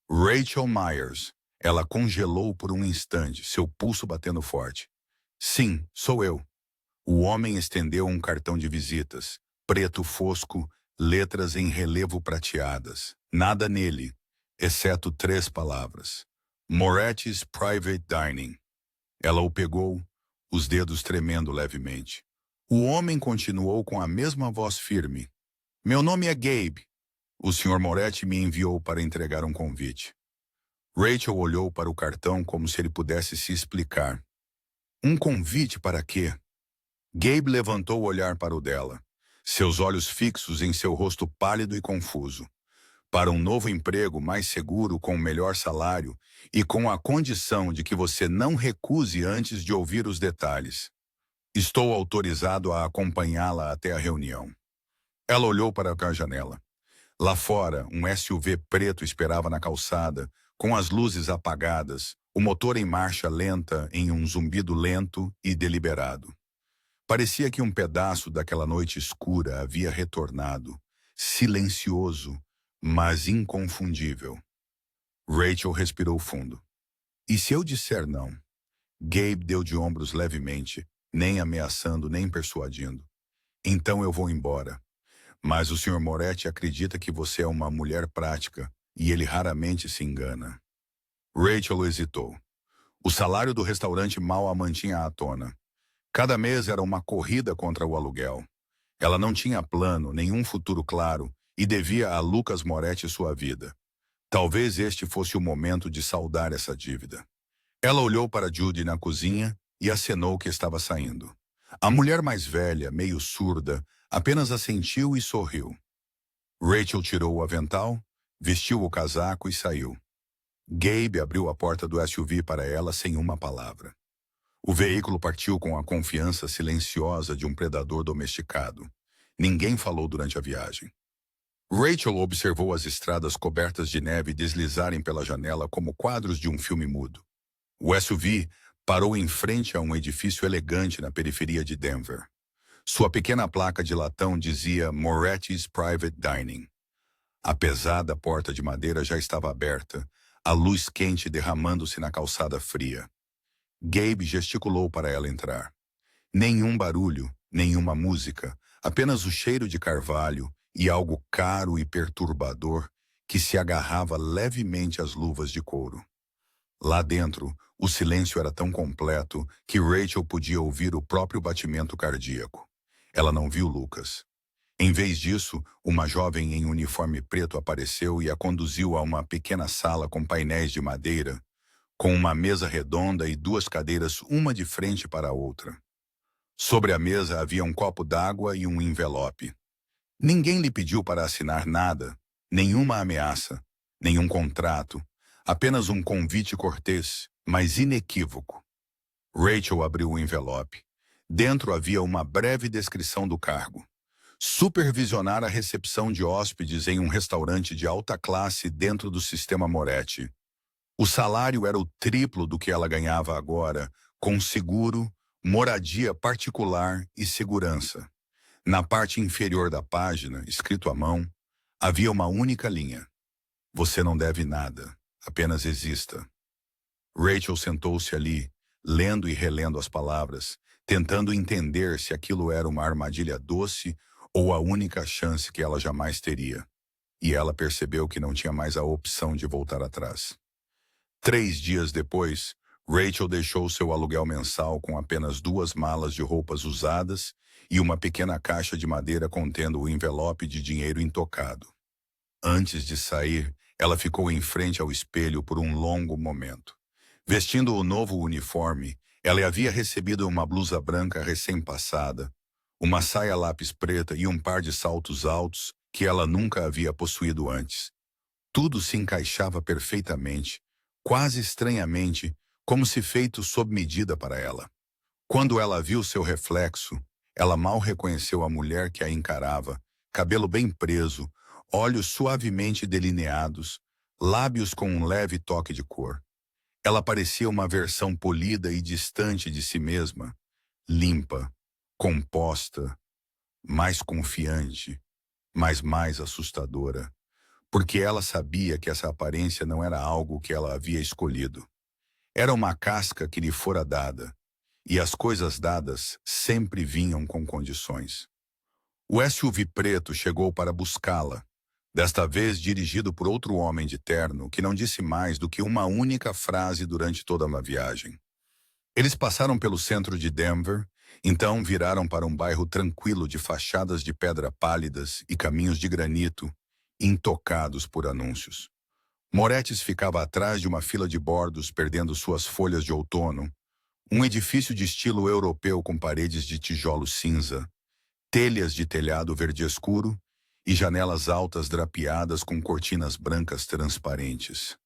Rachel Myers. Ela congelou por um instante, seu pulso batendo forte. Sim, sou eu. O homem estendeu um cartão de visitas, preto fosco, letras em relevo prateadas. Nada nele, exceto 3 palavras. Moretti's Private Dining. Ela o pegou, os dedos tremendo levemente. O homem continuou com a mesma voz firme. Meu nome é Gabe. O Sr. Moretti me enviou para entregar um convite. Rachel olhou para o cartão como se ele pudesse se explicar. Um convite para quê? Gabe levantou o olhar para o dela, seus olhos fixos em seu rosto pálido e confuso. Para um novo emprego mais seguro, com melhor salário e com a condição de que você não recuse antes de ouvir os detalhes. Estou autorizado a acompanhá-la até a reunião. Ela olhou para a janela. Lá fora, um SUV preto esperava na calçada, com as luzes apagadas, o motor em marcha lenta em um zumbido lento e deliberado. Parecia que um pedaço daquela noite escura havia retornado, silencioso, mas inconfundível. Rachel respirou fundo. E se eu disser não? Gabe deu de ombros levemente, nem ameaçando, nem persuadindo. Então eu vou embora. Mas o Sr. Moretti acredita que você é uma mulher prática, e ele raramente se engana. Rachel hesitou. O salário do restaurante mal a mantinha à tona. Cada mês era uma corrida contra o aluguel. Ela não tinha plano, nenhum futuro claro, e devia a Lucas Moretti sua vida. Talvez este fosse o momento de saldar essa dívida. Ela olhou para Judy na cozinha e acenou que estava saindo. A mulher mais velha, meio surda, apenas assentiu e sorriu. Rachel tirou o avental, vestiu o casaco e saiu. Gabe abriu a porta do SUV para ela sem uma palavra. O veículo partiu com a confiança silenciosa de um predador domesticado. Ninguém falou durante a viagem. Rachel observou as estradas cobertas de neve deslizarem pela janela como quadros de um filme mudo. O SUV parou em frente a um edifício elegante na periferia de Denver. Sua pequena placa de latão dizia Moretti's Private Dining. A pesada porta de madeira já estava aberta, a luz quente derramando-se na calçada fria. Gabe gesticulou para ela entrar. Nenhum barulho, nenhuma música, apenas o cheiro de carvalho e algo caro e perturbador que se agarrava levemente às luvas de couro. Lá dentro, o silêncio era tão completo que Rachel podia ouvir o próprio batimento cardíaco. Ela não viu Lucas. Em vez disso, uma jovem em uniforme preto apareceu e a conduziu a uma pequena sala com painéis de madeira, com uma mesa redonda e duas cadeiras, uma de frente para a outra. Sobre a mesa havia um copo d'água e um envelope. Ninguém lhe pediu para assinar nada, nenhuma ameaça, nenhum contrato, apenas um convite cortês, mas inequívoco. Rachel abriu o envelope. Dentro havia uma breve descrição do cargo. Supervisionar a recepção de hóspedes em um restaurante de alta classe dentro do sistema Moretti. O salário era o triplo do que ela ganhava agora, com seguro, moradia particular e segurança. Na parte inferior da página, escrito à mão, havia uma única linha. Você não deve nada, apenas exista. Rachel sentou-se ali, lendo e relendo as palavras, tentando entender se aquilo era uma armadilha doce ou a única chance que ela jamais teria. E ela percebeu que não tinha mais a opção de voltar atrás. 3 dias depois, Rachel deixou seu aluguel mensal com apenas 2 malas de roupas usadas e uma pequena caixa de madeira contendo o envelope de dinheiro intocado. Antes de sair, ela ficou em frente ao espelho por um longo momento. Vestindo o novo uniforme, ela havia recebido uma blusa branca recém-passada, uma saia lápis preta e um par de saltos altos que ela nunca havia possuído antes. Tudo se encaixava perfeitamente, quase estranhamente, como se feito sob medida para ela. Quando ela viu seu reflexo, ela mal reconheceu a mulher que a encarava, cabelo bem preso, olhos suavemente delineados, lábios com um leve toque de cor. Ela parecia uma versão polida e distante de si mesma, limpa, composta, mais confiante, mas mais assustadora, porque ela sabia que essa aparência não era algo que ela havia escolhido. Era uma casca que lhe fora dada, e as coisas dadas sempre vinham com condições. O SUV preto chegou para buscá-la, desta vez dirigido por outro homem de terno que não disse mais do que uma única frase durante toda a viagem. Eles passaram pelo centro de Denver, então viraram para um bairro tranquilo de fachadas de pedra pálidas e caminhos de granito, intocados por anúncios. Moretti's ficava atrás de uma fila de bordos perdendo suas folhas de outono, um edifício de estilo europeu com paredes de tijolo cinza, telhas de telhado verde escuro e janelas altas drapeadas com cortinas brancas transparentes.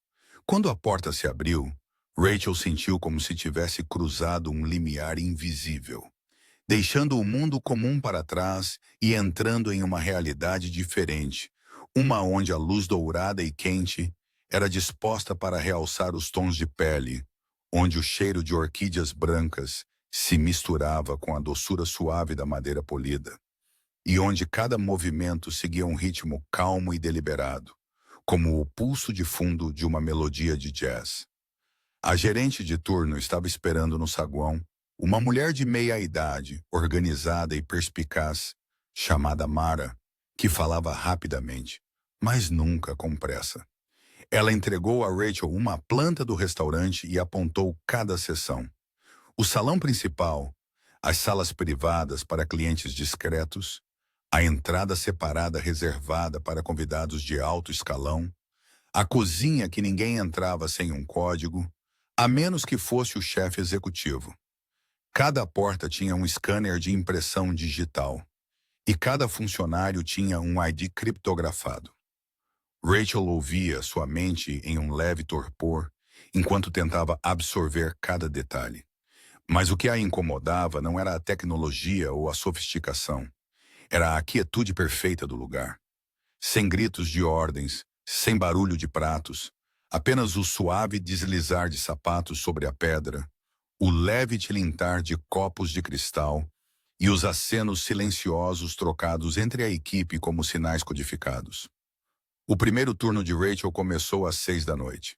Quando a porta se abriu, Rachel sentiu como se tivesse cruzado um limiar invisível, deixando o mundo comum para trás e entrando em uma realidade diferente, uma onde a luz dourada e quente era disposta para realçar os tons de pele, onde o cheiro de orquídeas brancas se misturava com a doçura suave da madeira polida, e onde cada movimento seguia um ritmo calmo e deliberado, como o pulso de fundo de uma melodia de jazz. A gerente de turno estava esperando no saguão uma mulher de meia idade, organizada e perspicaz, chamada Mara, que falava rapidamente, mas nunca com pressa. Ela entregou a Rachel uma planta do restaurante e apontou cada seção. O salão principal, as salas privadas para clientes discretos, a entrada separada reservada para convidados de alto escalão, a cozinha que ninguém entrava sem um código, a menos que fosse o chefe executivo. Cada porta tinha um scanner de impressão digital e cada funcionário tinha um ID criptografado. Rachel ouvia sua mente em um leve torpor enquanto tentava absorver cada detalhe. Mas o que a incomodava não era a tecnologia ou a sofisticação. Era a quietude perfeita do lugar. Sem gritos de ordens, sem barulho de pratos, apenas o suave deslizar de sapatos sobre a pedra, o leve tilintar de copos de cristal e os acenos silenciosos trocados entre a equipe como sinais codificados. O primeiro turno de Rachel começou às 6 da noite.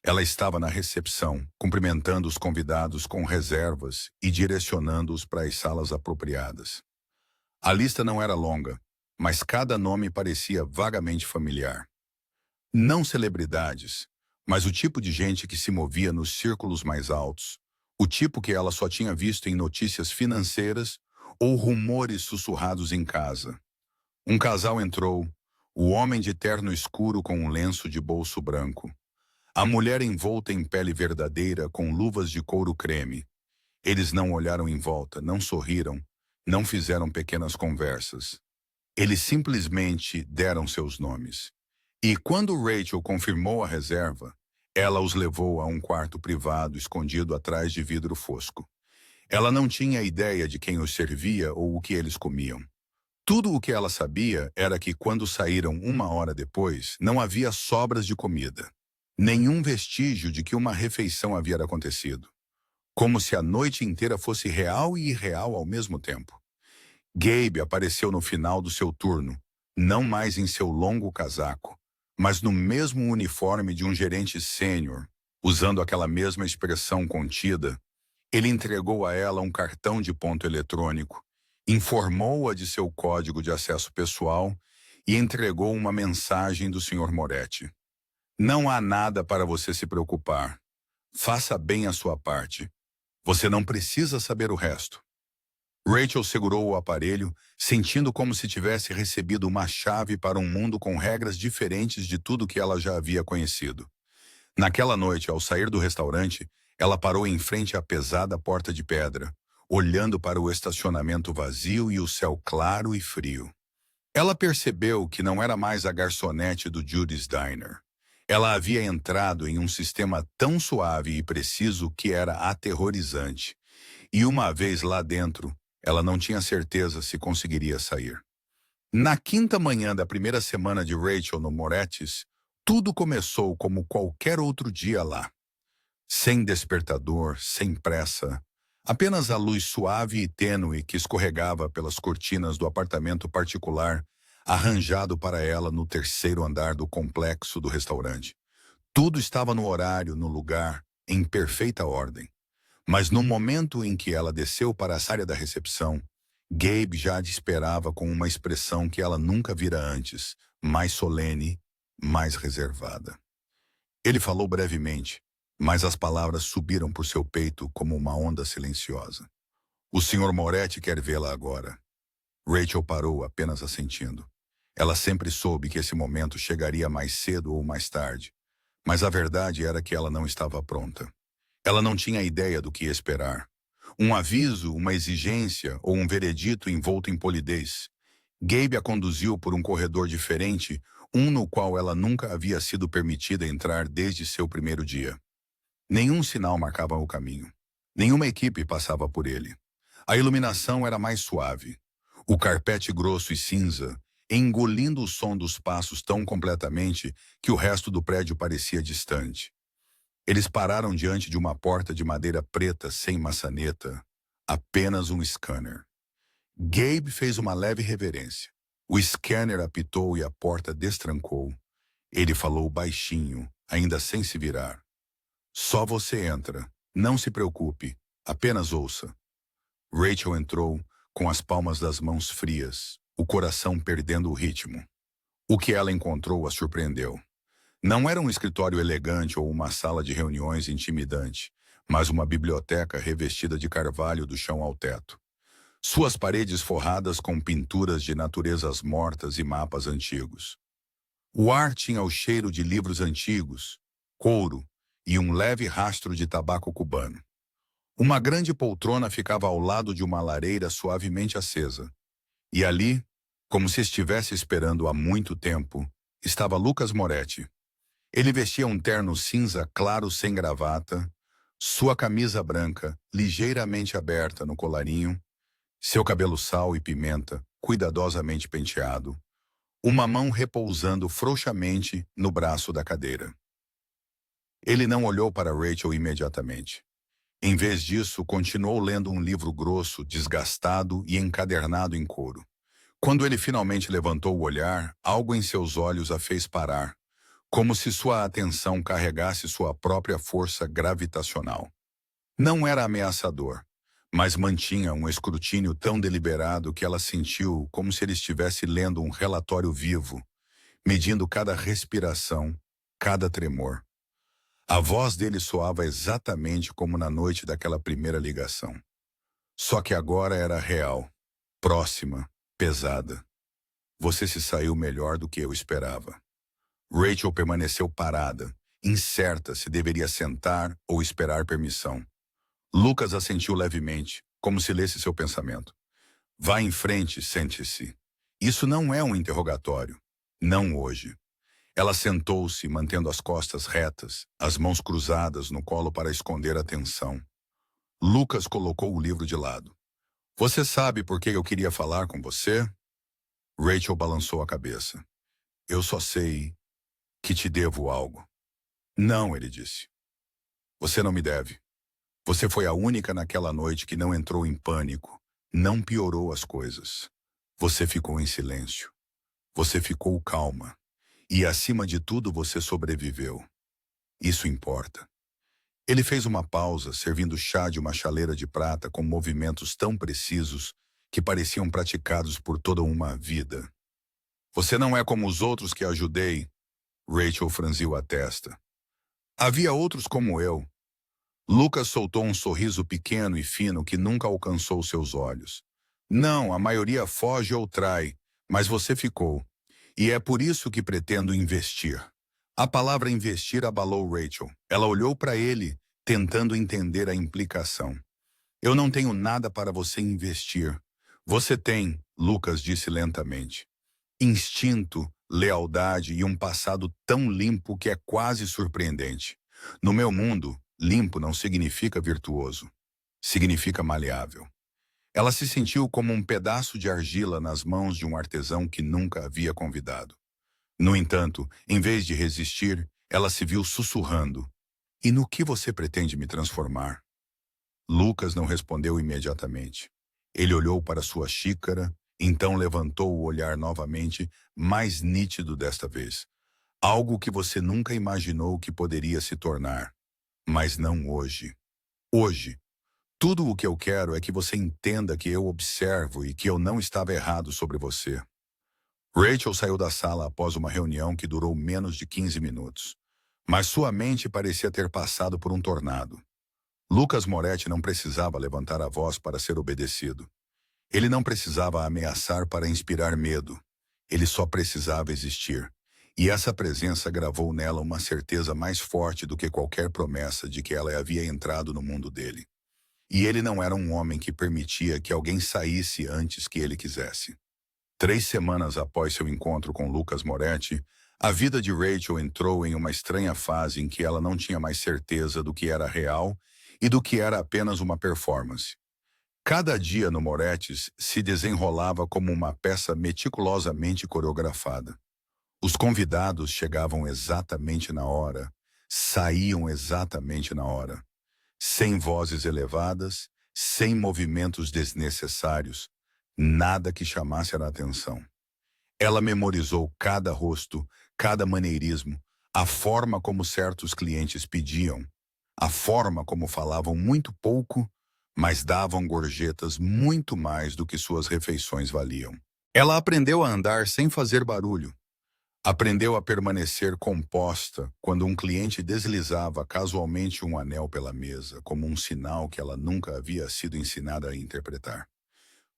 Ela estava na recepção, cumprimentando os convidados com reservas e direcionando-os para as salas apropriadas. A lista não era longa, mas cada nome parecia vagamente familiar. Não celebridades, mas o tipo de gente que se movia nos círculos mais altos, o tipo que ela só tinha visto em notícias financeiras ou rumores sussurrados em casa. Um casal entrou, o homem de terno escuro com um lenço de bolso branco. A mulher envolta em pele verdadeira com luvas de couro creme. Eles não olharam em volta, não sorriram, não fizeram pequenas conversas. Eles simplesmente deram seus nomes. E quando Rachel confirmou a reserva, ela os levou a um quarto privado escondido atrás de vidro fosco. Ela não tinha ideia de quem os servia ou o que eles comiam. Tudo o que ela sabia era que quando saíram 1 hora depois, não havia sobras de comida. Nenhum vestígio de que uma refeição havia acontecido. Como se a noite inteira fosse real e irreal ao mesmo tempo. Gabe apareceu no final do seu turno, não mais em seu longo casaco, mas no mesmo uniforme de um gerente sênior, usando aquela mesma expressão contida. Ele entregou a ela um cartão de ponto eletrônico, informou-a de seu código de acesso pessoal e entregou uma mensagem do Sr. Moretti. Não há nada para você se preocupar. Faça bem a sua parte. Você não precisa saber o resto. Rachel segurou o aparelho, sentindo como se tivesse recebido uma chave para um mundo com regras diferentes de tudo que ela já havia conhecido. Naquela noite, ao sair do restaurante, ela parou em frente à pesada porta de pedra, olhando para o estacionamento vazio e o céu claro e frio. Ela percebeu que não era mais a garçonete do Judy's Diner. Ela havia entrado em um sistema tão suave e preciso que era aterrorizante. E uma vez lá dentro, ela não tinha certeza se conseguiria sair. Na quinta manhã da primeira semana de Rachel no Moretti's, tudo começou como qualquer outro dia lá. Sem despertador, sem pressa. Apenas a luz suave e tênue que escorregava pelas cortinas do apartamento particular arranjado para ela no terceiro andar do complexo do restaurante. Tudo estava no horário, no lugar, em perfeita ordem. Mas no momento em que ela desceu para a área da recepção, Gabe já a esperava com uma expressão que ela nunca vira antes, mais solene, mais reservada. Ele falou brevemente, mas as palavras subiram por seu peito como uma onda silenciosa. O Sr. Moretti quer vê-la agora. Rachel parou apenas assentindo. Ela sempre soube que esse momento chegaria mais cedo ou mais tarde, mas a verdade era que ela não estava pronta. Ela não tinha ideia do que esperar. Um aviso, uma exigência ou um veredito envolto em polidez. Gabe a conduziu por um corredor diferente, um no qual ela nunca havia sido permitida entrar desde seu primeiro dia. Nenhum sinal marcava o caminho. Nenhuma equipe passava por ele. A iluminação era mais suave. O carpete grosso e cinza, engolindo o som dos passos tão completamente que o resto do prédio parecia distante. Eles pararam diante de uma porta de madeira preta sem maçaneta, apenas um scanner. Gabe fez uma leve reverência. O scanner apitou e a porta destrancou. Ele falou baixinho, ainda sem se virar. Só você entra. Não se preocupe. Apenas ouça. Rachel entrou, com as palmas das mãos frias, o coração perdendo o ritmo. O que ela encontrou a surpreendeu. Não era um escritório elegante ou uma sala de reuniões intimidante, mas uma biblioteca revestida de carvalho do chão ao teto. Suas paredes forradas com pinturas de naturezas mortas e mapas antigos. O ar tinha o cheiro de livros antigos, couro e um leve rastro de tabaco cubano. Uma grande poltrona ficava ao lado de uma lareira suavemente acesa. E ali, como se estivesse esperando há muito tempo, estava Lucas Moretti. Ele vestia um terno cinza claro sem gravata, sua camisa branca ligeiramente aberta no colarinho, seu cabelo sal e pimenta cuidadosamente penteado, uma mão repousando frouxamente no braço da cadeira. Ele não olhou para Rachel imediatamente. Em vez disso, continuou lendo um livro grosso, desgastado e encadernado em couro. Quando ele finalmente levantou o olhar, algo em seus olhos a fez parar, como se sua atenção carregasse sua própria força gravitacional. Não era ameaçador, mas mantinha um escrutínio tão deliberado que ela sentiu como se ele estivesse lendo um relatório vivo, medindo cada respiração, cada tremor. A voz dele soava exatamente como na noite daquela primeira ligação. Só que agora era real, próxima, pesada. Você se saiu melhor do que eu esperava. Rachel permaneceu parada, incerta se deveria sentar ou esperar permissão. Lucas assentiu levemente, como se lesse seu pensamento. Vá em frente, sente-se. Isso não é um interrogatório. Não hoje. Ela sentou-se, mantendo as costas retas, as mãos cruzadas no colo para esconder a tensão. Lucas colocou o livro de lado. Você sabe por que eu queria falar com você? Rachel balançou a cabeça. Eu só sei que te devo algo. Não, ele disse. Você não me deve. Você foi a única naquela noite que não entrou em pânico, não piorou as coisas. Você ficou em silêncio. Você ficou calma. E, acima de tudo, você sobreviveu. Isso importa. Ele fez uma pausa, servindo chá de uma chaleira de prata com movimentos tão precisos que pareciam praticados por toda uma vida. Você não é como os outros que ajudei. Rachel franziu a testa. Havia outros como eu. Lucas soltou um sorriso pequeno e fino que nunca alcançou seus olhos. Não, a maioria foge ou trai, mas você ficou. E é por isso que pretendo investir. A palavra investir abalou Rachel. Ela olhou para ele, tentando entender a implicação. Eu não tenho nada para você investir. Você tem, Lucas disse lentamente. Instinto, lealdade e um passado tão limpo que é quase surpreendente. No meu mundo, limpo não significa virtuoso. Significa maleável. Ela se sentiu como um pedaço de argila nas mãos de um artesão que nunca havia convidado. No entanto, em vez de resistir, ela se viu sussurrando. E no que você pretende me transformar? Lucas não respondeu imediatamente. Ele olhou para sua xícara, então levantou o olhar novamente, mais nítido desta vez. Algo que você nunca imaginou que poderia se tornar. Mas não hoje. Hoje. Tudo o que eu quero é que você entenda que eu observo e que eu não estava errado sobre você. Rachel saiu da sala após uma reunião que durou menos de 15 minutos. Mas sua mente parecia ter passado por um tornado. Lucas Moretti não precisava levantar a voz para ser obedecido. Ele não precisava ameaçar para inspirar medo. Ele só precisava existir. E essa presença gravou nela uma certeza mais forte do que qualquer promessa de que ela havia entrado no mundo dele. E ele não era um homem que permitia que alguém saísse antes que ele quisesse. 3 semanas após seu encontro com Lucas Moretti, a vida de Rachel entrou em uma estranha fase em que ela não tinha mais certeza do que era real e do que era apenas uma performance. Cada dia no Moretti's se desenrolava como uma peça meticulosamente coreografada. Os convidados chegavam exatamente na hora, saíam exatamente na hora. Sem vozes elevadas, sem movimentos desnecessários, nada que chamasse a atenção. Ela memorizou cada rosto, cada maneirismo, a forma como certos clientes pediam, a forma como falavam muito pouco, mas davam gorjetas muito mais do que suas refeições valiam. Ela aprendeu a andar sem fazer barulho. Aprendeu a permanecer composta quando um cliente deslizava casualmente um anel pela mesa, como um sinal que ela nunca havia sido ensinada a interpretar.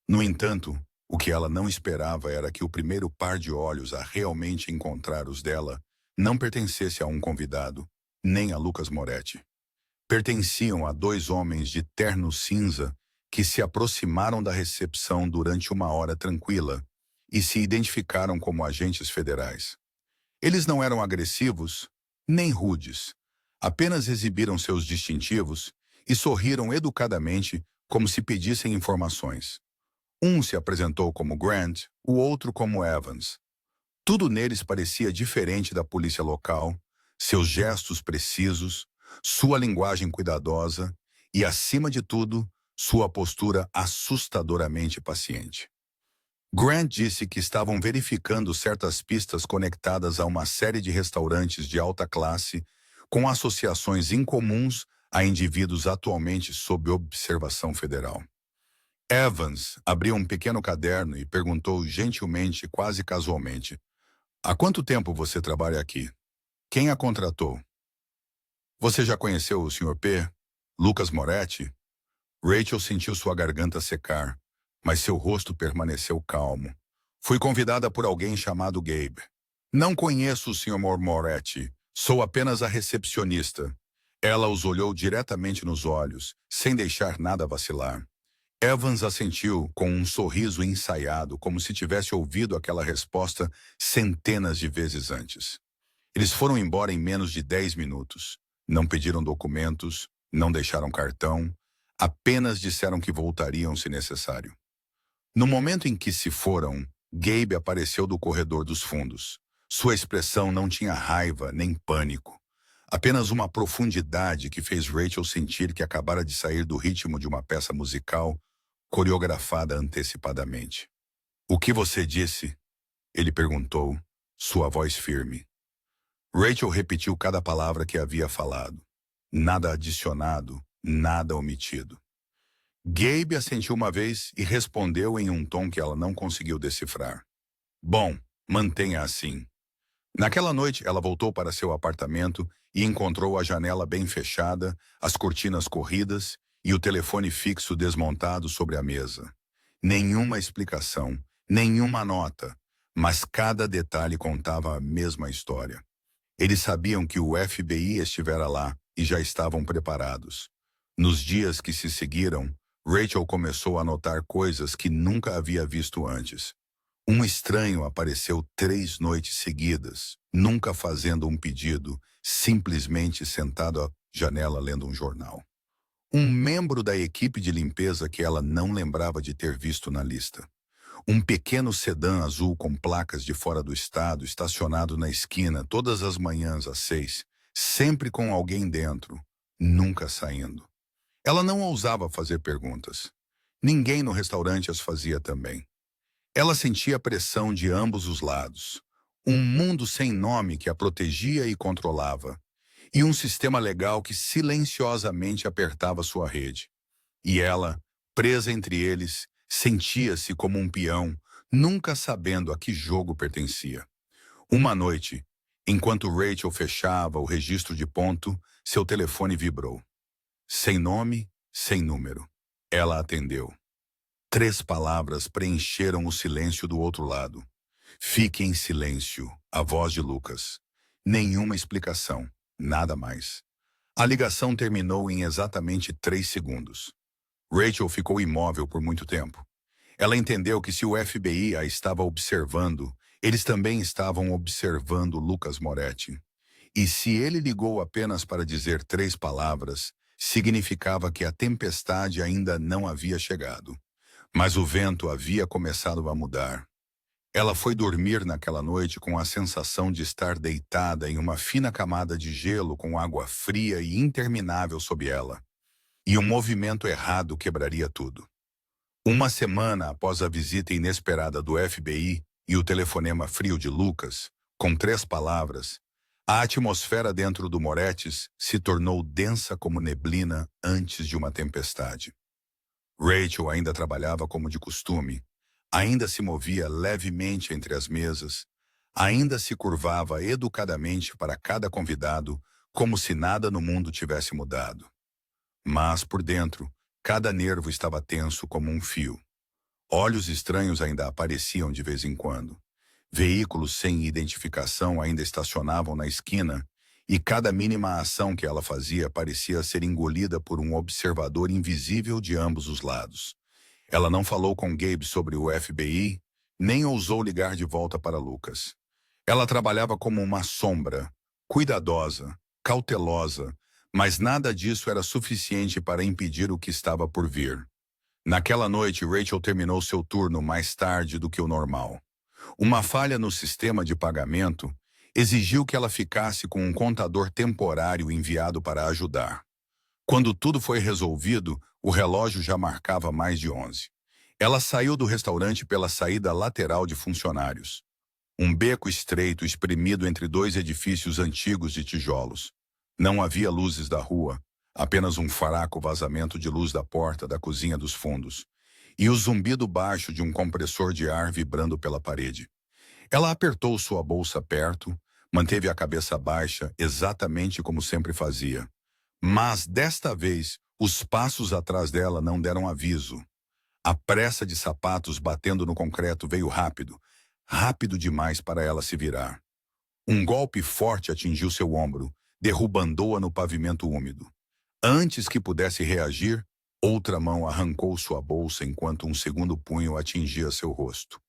No entanto, o que ela não esperava era que o primeiro par de olhos a realmente encontrar os dela não pertencesse a um convidado, nem a Lucas Moretti. Pertenciam a dois homens de terno cinza que se aproximaram da recepção durante uma hora tranquila e se identificaram como agentes federais. Eles não eram agressivos, nem rudes. Apenas exibiram seus distintivos e sorriram educadamente como se pedissem informações. Um se apresentou como Grant, o outro como Evans. Tudo neles parecia diferente da polícia local, seus gestos precisos, sua linguagem cuidadosa e, acima de tudo, sua postura assustadoramente paciente. Grant disse que estavam verificando certas pistas conectadas a uma série de restaurantes de alta classe com associações incomuns a indivíduos atualmente sob observação federal. Evans abriu um pequeno caderno e perguntou gentilmente, quase casualmente, "Há quanto tempo você trabalha aqui? Quem a contratou? Você já conheceu o Sr. P? Lucas Moretti?" Rachel sentiu sua garganta secar, mas seu rosto permaneceu calmo. "Fui convidada por alguém chamado Gabe. Não conheço o Sr. Moretti. Sou apenas a recepcionista." Ela os olhou diretamente nos olhos, sem deixar nada vacilar. Evans assentiu com um sorriso ensaiado, como se tivesse ouvido aquela resposta centenas de vezes antes. Eles foram embora em menos de 10 minutos. Não pediram documentos, não deixaram cartão, apenas disseram que voltariam se necessário. No momento em que se foram, Gabe apareceu do corredor dos fundos. Sua expressão não tinha raiva nem pânico. Apenas uma profundidade que fez Rachel sentir que acabara de sair do ritmo de uma peça musical coreografada antecipadamente. "O que você disse?" ele perguntou, sua voz firme. Rachel repetiu cada palavra que havia falado. Nada adicionado, nada omitido. Gabe assentiu uma vez e respondeu em um tom que ela não conseguiu decifrar. "Bom, mantenha assim." Naquela noite, ela voltou para seu apartamento e encontrou a janela bem fechada, as cortinas corridas e o telefone fixo desmontado sobre a mesa. Nenhuma explicação, nenhuma nota, mas cada detalhe contava a mesma história. Eles sabiam que o FBI estivera lá e já estavam preparados. Nos dias que se seguiram, Rachel começou a notar coisas que nunca havia visto antes. Um estranho apareceu 3 noites seguidas, nunca fazendo um pedido, simplesmente sentado à janela lendo um jornal. Um membro da equipe de limpeza que ela não lembrava de ter visto na lista. Um pequeno sedã azul com placas de fora do estado estacionado na esquina todas as manhãs às 6, sempre com alguém dentro, nunca saindo. Ela não ousava fazer perguntas. Ninguém no restaurante as fazia também. Ela sentia a pressão de ambos os lados. Um mundo sem nome que a protegia e controlava. E um sistema legal que silenciosamente apertava sua rede. E ela, presa entre eles, sentia-se como um peão, nunca sabendo a que jogo pertencia. Uma noite, enquanto Rachel fechava o registro de ponto, seu telefone vibrou. Sem nome, sem número. Ela atendeu. 3 palavras preencheram o silêncio do outro lado. "Fique em silêncio", a voz de Lucas. Nenhuma explicação, nada mais. A ligação terminou em exatamente 3 segundos. Rachel ficou imóvel por muito tempo. Ela entendeu que se o FBI a estava observando, eles também estavam observando Lucas Moretti. E se ele ligou apenas para dizer 3 palavras, significava que a tempestade ainda não havia chegado. Mas o vento havia começado a mudar. Ela foi dormir naquela noite com a sensação de estar deitada em uma fina camada de gelo com água fria e interminável sob ela. E um movimento errado quebraria tudo. Uma semana após a visita inesperada do FBI e o telefonema frio de Lucas, Com 3 palavras, a atmosfera dentro do Moretti se tornou densa como neblina antes de uma tempestade. Rachel ainda trabalhava como de costume, ainda se movia levemente entre as mesas, ainda se curvava educadamente para cada convidado, como se nada no mundo tivesse mudado. Mas, por dentro, cada nervo estava tenso como um fio. Olhos estranhos ainda apareciam de vez em quando. Veículos sem identificação ainda estacionavam na esquina, e cada mínima ação que ela fazia parecia ser engolida por um observador invisível de ambos os lados. Ela não falou com Gabe sobre o FBI, nem ousou ligar de volta para Lucas. Ela trabalhava como uma sombra, cuidadosa, cautelosa, mas nada disso era suficiente para impedir o que estava por vir. Naquela noite, Rachel terminou seu turno mais tarde do que o normal. Uma falha no sistema de pagamento exigiu que ela ficasse com um contador temporário enviado para ajudar. Quando tudo foi resolvido, o relógio já marcava mais de 11. Ela saiu do restaurante pela saída lateral de funcionários. Um beco estreito espremido entre 2 edifícios antigos de tijolos. Não havia luzes da rua, apenas um fraco vazamento de luz da porta da cozinha dos fundos, e o zumbido baixo de um compressor de ar vibrando pela parede. Ela apertou sua bolsa perto, manteve a cabeça baixa, exatamente como sempre fazia. Mas, desta vez, os passos atrás dela não deram aviso. A pressa de sapatos batendo no concreto veio rápido, rápido demais para ela se virar. Um golpe forte atingiu seu ombro, derrubando-a no pavimento úmido. Antes que pudesse reagir, outra mão arrancou sua bolsa enquanto um segundo punho atingia seu rosto.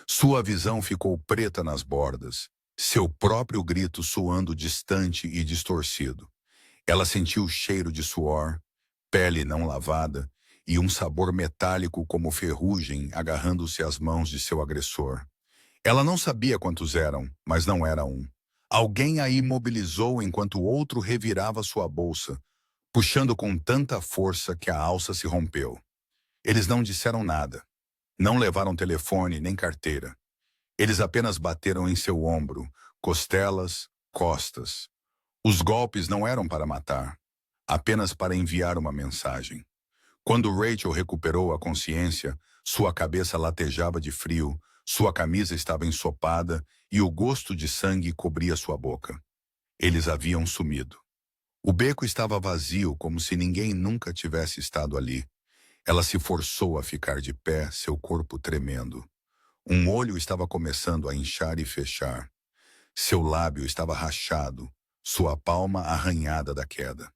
Sua visão ficou preta nas bordas, seu próprio grito soando distante e distorcido. Ela sentiu o cheiro de suor, pele não lavada e um sabor metálico como ferrugem agarrando-se às mãos de seu agressor. Ela não sabia quantos eram, mas não era um. Alguém a imobilizou enquanto o outro revirava sua bolsa, puxando com tanta força que a alça se rompeu. Eles não disseram nada. Não levaram telefone nem carteira. Eles apenas bateram em seu ombro, costelas, costas. Os golpes não eram para matar, apenas para enviar uma mensagem. Quando Rachel recuperou a consciência, sua cabeça latejava de frio, sua camisa estava ensopada e o gosto de sangue cobria sua boca. Eles haviam sumido. O beco estava vazio, como se ninguém nunca tivesse estado ali. Ela se forçou a ficar de pé, seu corpo tremendo. Um olho estava começando a inchar e fechar. Seu lábio estava rachado, sua palma arranhada da queda.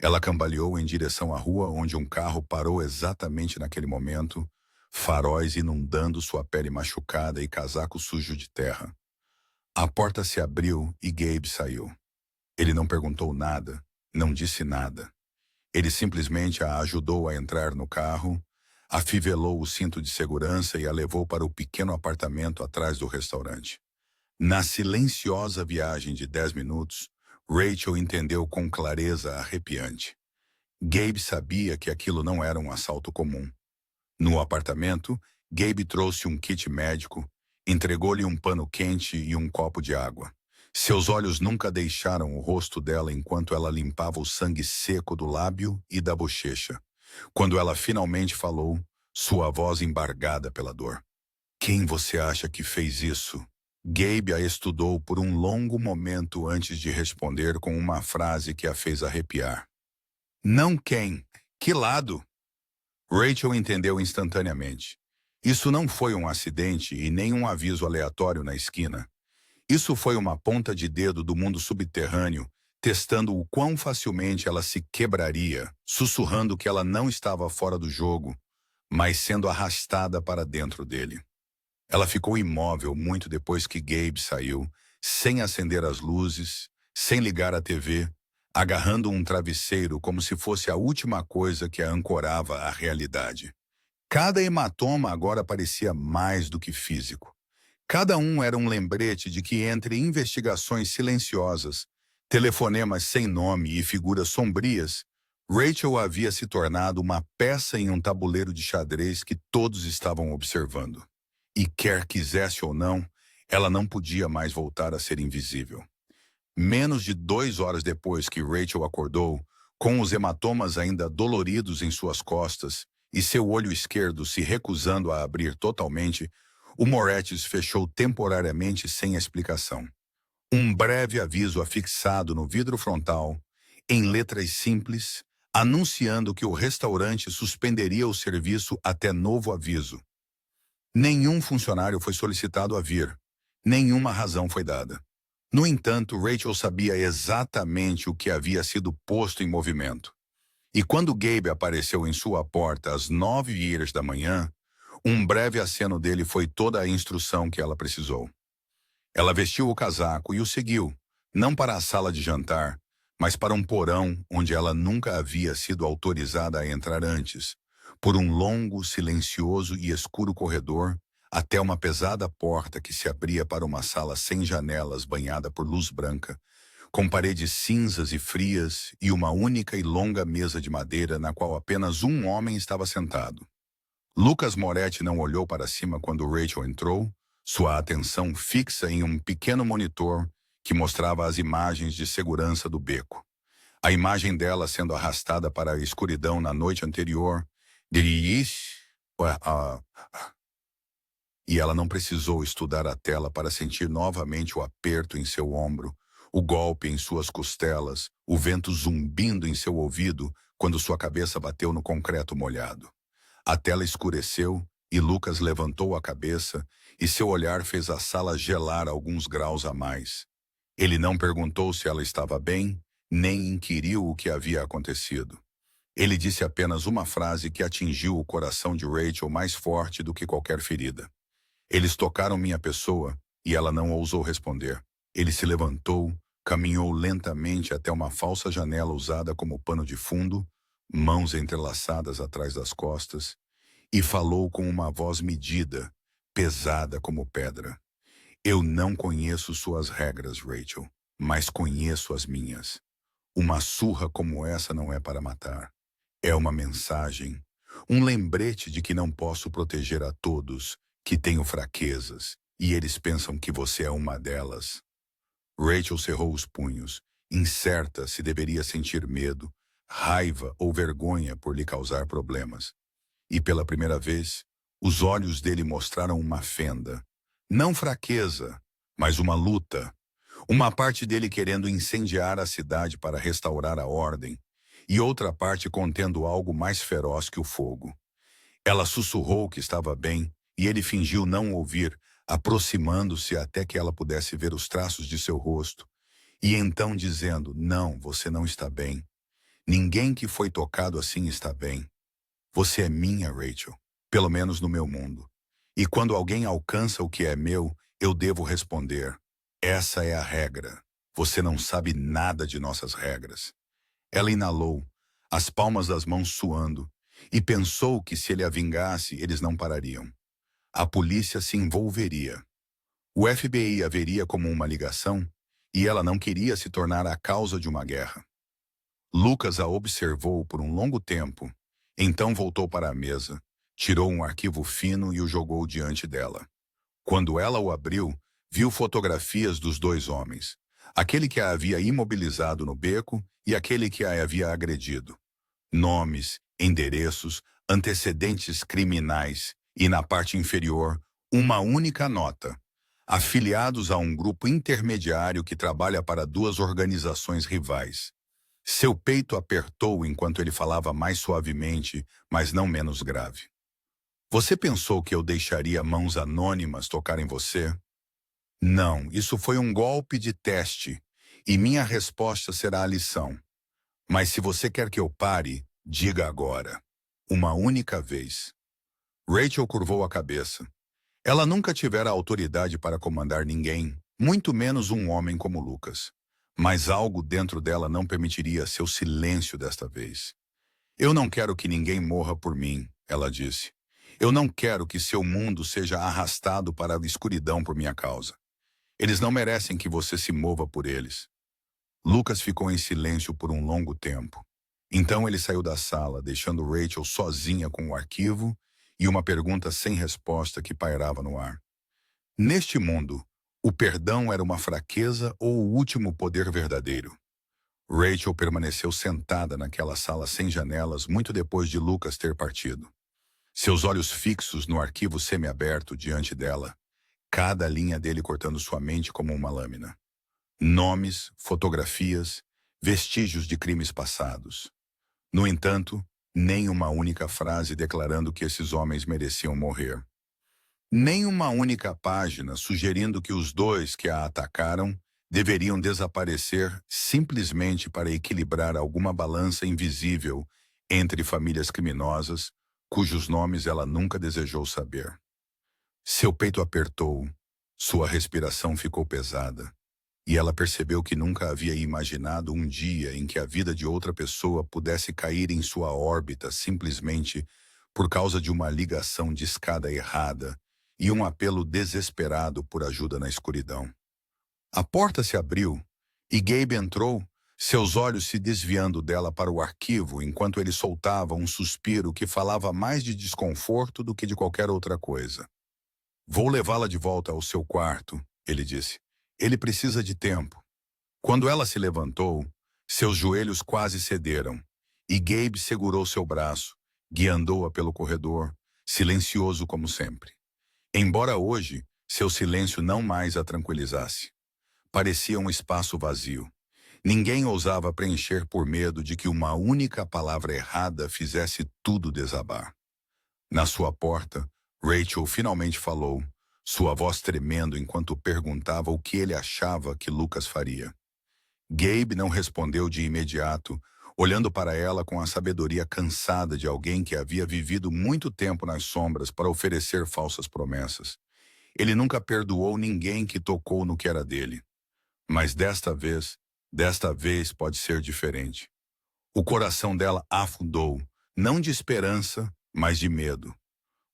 Ela cambaleou em direção à rua onde um carro parou exatamente naquele momento, faróis inundando sua pele machucada e casaco sujo de terra. A porta se abriu e Gabe saiu. Ele não perguntou nada, não disse nada. Ele simplesmente a ajudou a entrar no carro, afivelou o cinto de segurança e a levou para o pequeno apartamento atrás do restaurante. Na silenciosa viagem de 10 minutos, Rachel entendeu com clareza arrepiante. Gabe sabia que aquilo não era um assalto comum. No apartamento, Gabe trouxe um kit médico, entregou-lhe um pano quente e um copo de água. Seus olhos nunca deixaram o rosto dela enquanto ela limpava o sangue seco do lábio e da bochecha. Quando ela finalmente falou, sua voz embargada pela dor. Quem você acha que fez isso? Gabe a estudou por um longo momento antes de responder com uma frase que a fez arrepiar. Não quem? Que lado? Rachel entendeu instantaneamente. Isso não foi um acidente e nem um aviso aleatório na esquina. Isso foi uma ponta de dedo do mundo subterrâneo, testando o quão facilmente ela se quebraria, sussurrando que ela não estava fora do jogo, mas sendo arrastada para dentro dele. Ela ficou imóvel muito depois que Gabe saiu, sem acender as luzes, sem ligar a TV, agarrando um travesseiro como se fosse a última coisa que a ancorava à realidade. Cada hematoma agora parecia mais do que físico. Cada um era um lembrete de que entre investigações silenciosas, telefonemas sem nome e figuras sombrias, Rachel havia se tornado uma peça em um tabuleiro de xadrez que todos estavam observando. E quer quisesse ou não, Ela não podia mais voltar a ser invisível. Menos de 2 horas depois que Rachel acordou, com os hematomas ainda doloridos em suas costas e seu olho esquerdo se recusando a abrir totalmente, o Moretz fechou temporariamente sem explicação. Um breve aviso afixado no vidro frontal, em letras simples, anunciando que o restaurante suspenderia o serviço até novo aviso. Nenhum funcionário foi solicitado a vir. Nenhuma razão foi dada. No entanto, Rachel sabia exatamente o que havia sido posto em movimento. E quando Gabe apareceu em sua porta às 9h da manhã, um breve aceno dele foi toda a instrução que ela precisou. Ela vestiu o casaco e o seguiu, não para a sala de jantar, mas para um porão onde ela nunca havia sido autorizada a entrar antes, por um longo, silencioso e escuro corredor, até uma pesada porta que se abria para uma sala sem janelas banhada por luz branca, com paredes cinzas e frias e uma única e longa mesa de madeira na qual apenas um homem estava sentado. Lucas Moretti não olhou para cima quando Rachel entrou, sua atenção fixa em um pequeno monitor que mostrava as imagens de segurança do beco. A imagem dela sendo arrastada para a escuridão na noite anterior, e ela não precisou estudar a tela para sentir novamente o aperto em seu ombro, o golpe em suas costelas, o vento zumbindo em seu ouvido quando sua cabeça bateu no concreto molhado. A tela escureceu e Lucas levantou a cabeça e seu olhar fez a sala gelar alguns graus a mais. Ele não perguntou se ela estava bem, nem inquiriu o que havia acontecido. Ele disse apenas uma frase que atingiu o coração de Rachel mais forte do que qualquer ferida. Eles tocaram minha pessoa e ela não ousou responder. Ele se levantou, caminhou lentamente até uma falsa janela usada como pano de fundo, mãos entrelaçadas atrás das costas, e falou com uma voz medida, pesada como pedra. Eu não conheço suas regras, Rachel, mas conheço as minhas. Uma surra como essa não é para matar. É uma mensagem, um lembrete de que não posso proteger a todos, que tenho fraquezas, e eles pensam que você é uma delas. Rachel cerrou os punhos, incerta se deveria sentir medo, raiva ou vergonha por lhe causar problemas. E pela primeira vez, os olhos dele mostraram uma fenda. Não fraqueza, mas uma luta. Uma parte dele querendo incendiar a cidade para restaurar a ordem, e outra parte contendo algo mais feroz que o fogo. Ela sussurrou que estava bem, e ele fingiu não ouvir, aproximando-se até que ela pudesse ver os traços de seu rosto, e então dizendo, não, você não está bem. Ninguém que foi tocado assim está bem. Você é minha, Rachel, pelo menos no meu mundo. E quando alguém alcança o que é meu, eu devo responder, essa é a regra. Você não sabe nada de nossas regras. Ela inalou, as palmas das mãos suando, e pensou que se ele a vingasse, eles não parariam. A polícia se envolveria. O FBI a veria como uma ligação, e ela não queria se tornar a causa de uma guerra. Lucas a observou por um longo tempo, então voltou para a mesa, tirou um arquivo fino e o jogou diante dela. Quando ela o abriu, viu fotografias dos dois homens, aquele que a havia imobilizado no beco e aquele que a havia agredido. Nomes, endereços, antecedentes criminais e, na parte inferior, uma única nota. Afiliados a um grupo intermediário que trabalha para duas organizações rivais. Seu peito apertou enquanto ele falava mais suavemente, mas não menos grave. Você pensou que eu deixaria mãos anônimas tocar em você? Não, isso foi um golpe de teste, e minha resposta será a lição. Mas se você quer que eu pare, diga agora. Uma única vez. Rachel curvou a cabeça. Ela nunca tivera autoridade para comandar ninguém, muito menos um homem como Lucas. Mas algo dentro dela não permitiria seu silêncio desta vez. Eu não quero que ninguém morra por mim, ela disse. Eu não quero que seu mundo seja arrastado para a escuridão por minha causa. Eles não merecem que você se mova por eles. Lucas ficou em silêncio por um longo tempo. Então ele saiu da sala, deixando Rachel sozinha com o arquivo e uma pergunta sem resposta que pairava no ar. Neste mundo, O perdão era uma fraqueza ou o último poder verdadeiro? Rachel permaneceu sentada naquela sala sem janelas muito depois de Lucas ter partido. Seus olhos fixos no arquivo semiaberto diante dela, cada linha dele cortando sua mente como uma lâmina. Nomes, fotografias, vestígios de crimes passados. No entanto, nem uma única frase declarando que esses homens mereciam morrer. Nem uma única página sugerindo que os dois que a atacaram deveriam desaparecer simplesmente para equilibrar alguma balança invisível entre famílias criminosas, cujos nomes ela nunca desejou saber. Seu peito apertou, sua respiração ficou pesada, e ela percebeu que nunca havia imaginado um dia em que a vida de outra pessoa pudesse cair em sua órbita simplesmente por causa de uma ligação de escada errada e um apelo desesperado por ajuda na escuridão. A porta se abriu e Gabe entrou, seus olhos se desviando dela para o arquivo enquanto ele soltava um suspiro que falava mais de desconforto do que de qualquer outra coisa. "Vou levá-la de volta ao seu quarto", ele disse. "Ele precisa de tempo." Quando ela se levantou, seus joelhos quase cederam, e Gabe segurou seu braço, guiando-a pelo corredor, silencioso como sempre. Embora hoje, seu silêncio não mais a tranquilizasse. Parecia um espaço vazio. Ninguém ousava preencher por medo de que uma única palavra errada fizesse tudo desabar. Na sua porta, Rachel finalmente falou, sua voz tremendo enquanto perguntava o que ele achava que Lucas faria. Gabe não respondeu de imediato, olhando para ela com a sabedoria cansada de alguém que havia vivido muito tempo nas sombras para oferecer falsas promessas. Ele nunca perdoou ninguém que tocou no que era dele. Mas desta vez pode ser diferente. O coração dela afundou, não de esperança, mas de medo.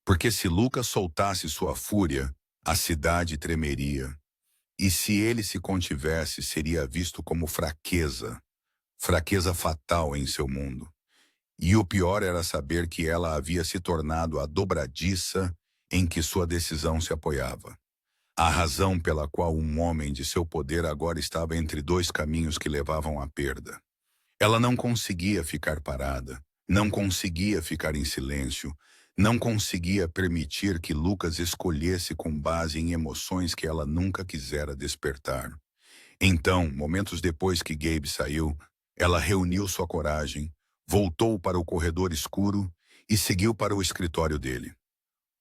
Porque se Lucas soltasse sua fúria, a cidade tremeria. E se ele se contivesse, seria visto como fraqueza fatal em seu mundo. E o pior era saber que ela havia se tornado a dobradiça em que sua decisão se apoiava. A razão pela qual um homem de seu poder agora estava entre dois caminhos que levavam à perda. Ela não conseguia ficar parada, não conseguia ficar em silêncio, não conseguia permitir que Lucas escolhesse com base em emoções que ela nunca quisera despertar. Então, momentos depois que Gabe saiu, ela reuniu sua coragem, voltou para o corredor escuro e seguiu para o escritório dele.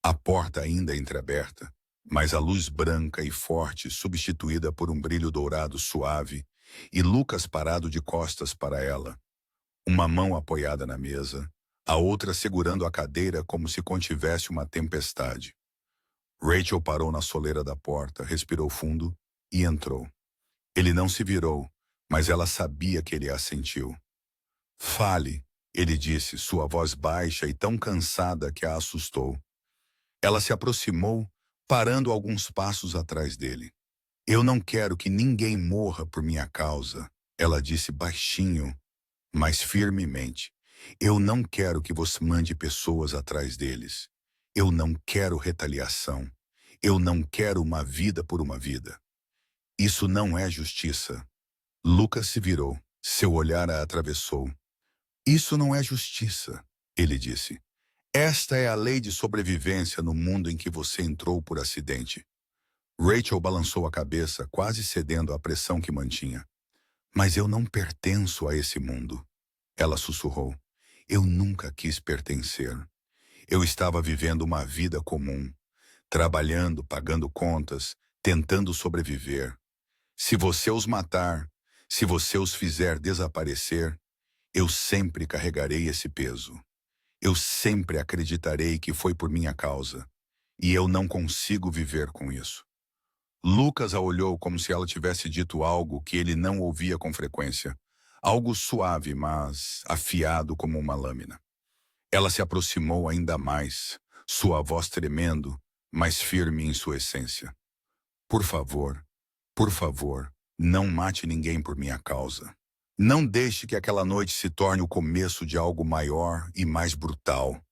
A porta ainda entreaberta, mas a luz branca e forte substituída por um brilho dourado suave, e Lucas parado de costas para ela. Uma mão apoiada na mesa, a outra segurando a cadeira como se contivesse uma tempestade. Rachel parou na soleira da porta, respirou fundo e entrou. Ele não se virou, mas ela sabia que ele a sentiu. "Fale", ele disse, sua voz baixa e tão cansada que a assustou. Ela se aproximou, parando alguns passos atrás dele. "Eu não quero que ninguém morra por minha causa", ela disse baixinho, mas firmemente. "Eu não quero que você mande pessoas atrás deles. Eu não quero retaliação. Eu não quero uma vida por uma vida. Isso não é justiça." Lucas se virou. Seu olhar a atravessou. "Isso não é justiça", ele disse. "Esta é a lei de sobrevivência no mundo em que você entrou por acidente." Rachel balançou a cabeça, quase cedendo à pressão que mantinha. "Mas eu não pertenço a esse mundo", ela sussurrou. "Eu nunca quis pertencer. Eu estava vivendo uma vida comum, trabalhando, pagando contas, tentando sobreviver. Se você os matar, se você os fizer desaparecer, eu sempre carregarei esse peso. Eu sempre acreditarei que foi por minha causa, e eu não consigo viver com isso." Lucas a olhou como se ela tivesse dito algo que ele não ouvia com frequência. Algo suave, mas afiado como uma lâmina. Ela se aproximou ainda mais, sua voz tremendo, mas firme em sua essência. Por favor, não mate ninguém por minha causa. Não deixe que aquela noite se torne o começo de algo maior e mais brutal.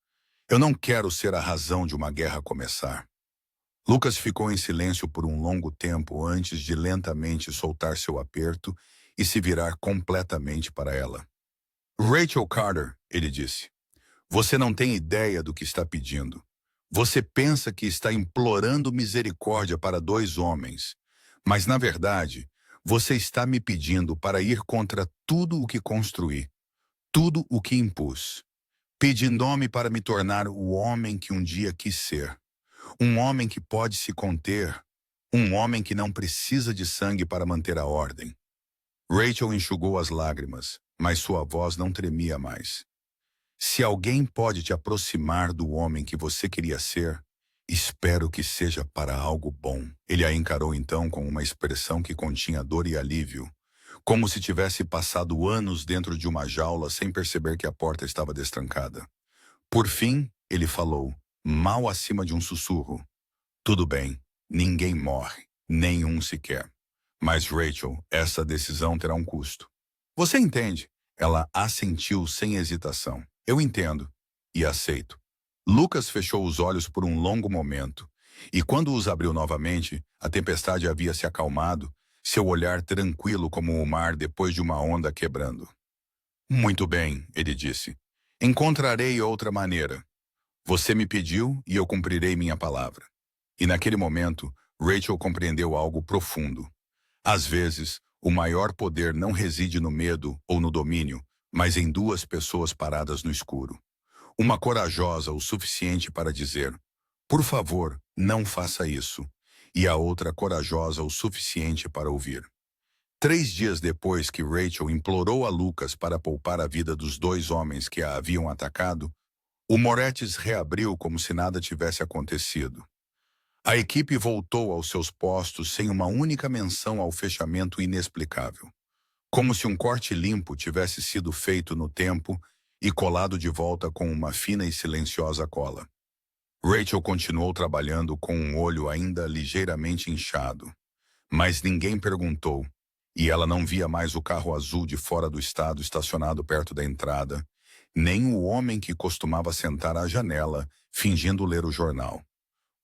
Eu não quero ser a razão de uma guerra começar." Lucas ficou em silêncio por um longo tempo antes de lentamente soltar seu aperto e se virar completamente para ela. Rachel Carter, ele disse, você não tem ideia do que está pedindo. Você pensa que está implorando misericórdia para dois homens, mas na verdade, você está me pedindo para ir contra tudo o que construí, tudo o que impus, pedindo-me para me tornar o homem que um dia quis ser. Um homem que pode se conter, um homem que não precisa de sangue para manter a ordem. Rachel enxugou as lágrimas, mas sua voz não tremia mais. Se alguém pode te aproximar do homem que você queria ser, espero que seja para algo bom. Ele a encarou então com uma expressão que continha dor e alívio, como se tivesse passado anos dentro de uma jaula sem perceber que a porta estava destrancada. Por fim, ele falou, mal acima de um sussurro. Tudo bem, ninguém morre, nenhum sequer. Mas, Rachel, essa decisão terá um custo. Você entende? Ela assentiu sem hesitação. Eu entendo. E aceito. Lucas fechou os olhos por um longo momento. E quando os abriu novamente, a tempestade havia se acalmado, seu olhar tranquilo como o mar depois de uma onda quebrando. Muito bem, ele disse. Encontrarei outra maneira. Você me pediu e eu cumprirei minha palavra. E naquele momento, Rachel compreendeu algo profundo. Às vezes, o maior poder não reside no medo ou no domínio, mas em duas pessoas paradas no escuro. Uma corajosa o suficiente para dizer, por favor, não faça isso, e a outra corajosa o suficiente para ouvir. 3 dias depois que Rachel implorou a Lucas para poupar a vida dos dois homens que a haviam atacado, o Moretz reabriu como se nada tivesse acontecido. A equipe voltou aos seus postos sem uma única menção ao fechamento inexplicável, como se um corte limpo tivesse sido feito no tempo e colado de volta com uma fina e silenciosa cola. Rachel continuou trabalhando com um olho ainda ligeiramente inchado, mas ninguém perguntou, e ela não via mais o carro azul de fora do estado estacionado perto da entrada, nem o homem que costumava sentar à janela, fingindo ler o jornal.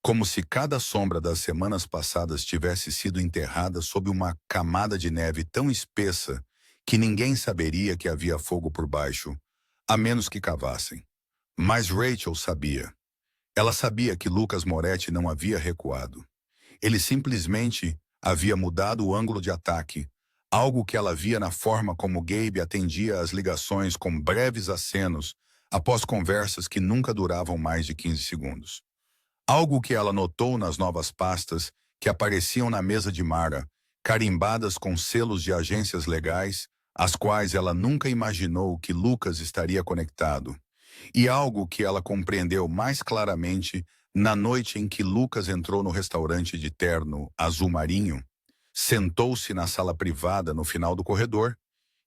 Como se cada sombra das semanas passadas tivesse sido enterrada sob uma camada de neve tão espessa que ninguém saberia que havia fogo por baixo, a menos que cavassem. Mas Rachel sabia. Ela sabia que Lucas Moretti não havia recuado. Ele simplesmente havia mudado o ângulo de ataque, algo que ela via na forma como Gabe atendia às ligações com breves acenos após conversas que nunca duravam mais de 15 segundos. Algo que ela notou nas novas pastas que apareciam na mesa de Mara, carimbadas com selos de agências legais, às quais ela nunca imaginou que Lucas estaria conectado. E algo que ela compreendeu mais claramente na noite em que Lucas entrou no restaurante de terno azul marinho, sentou-se na sala privada no final do corredor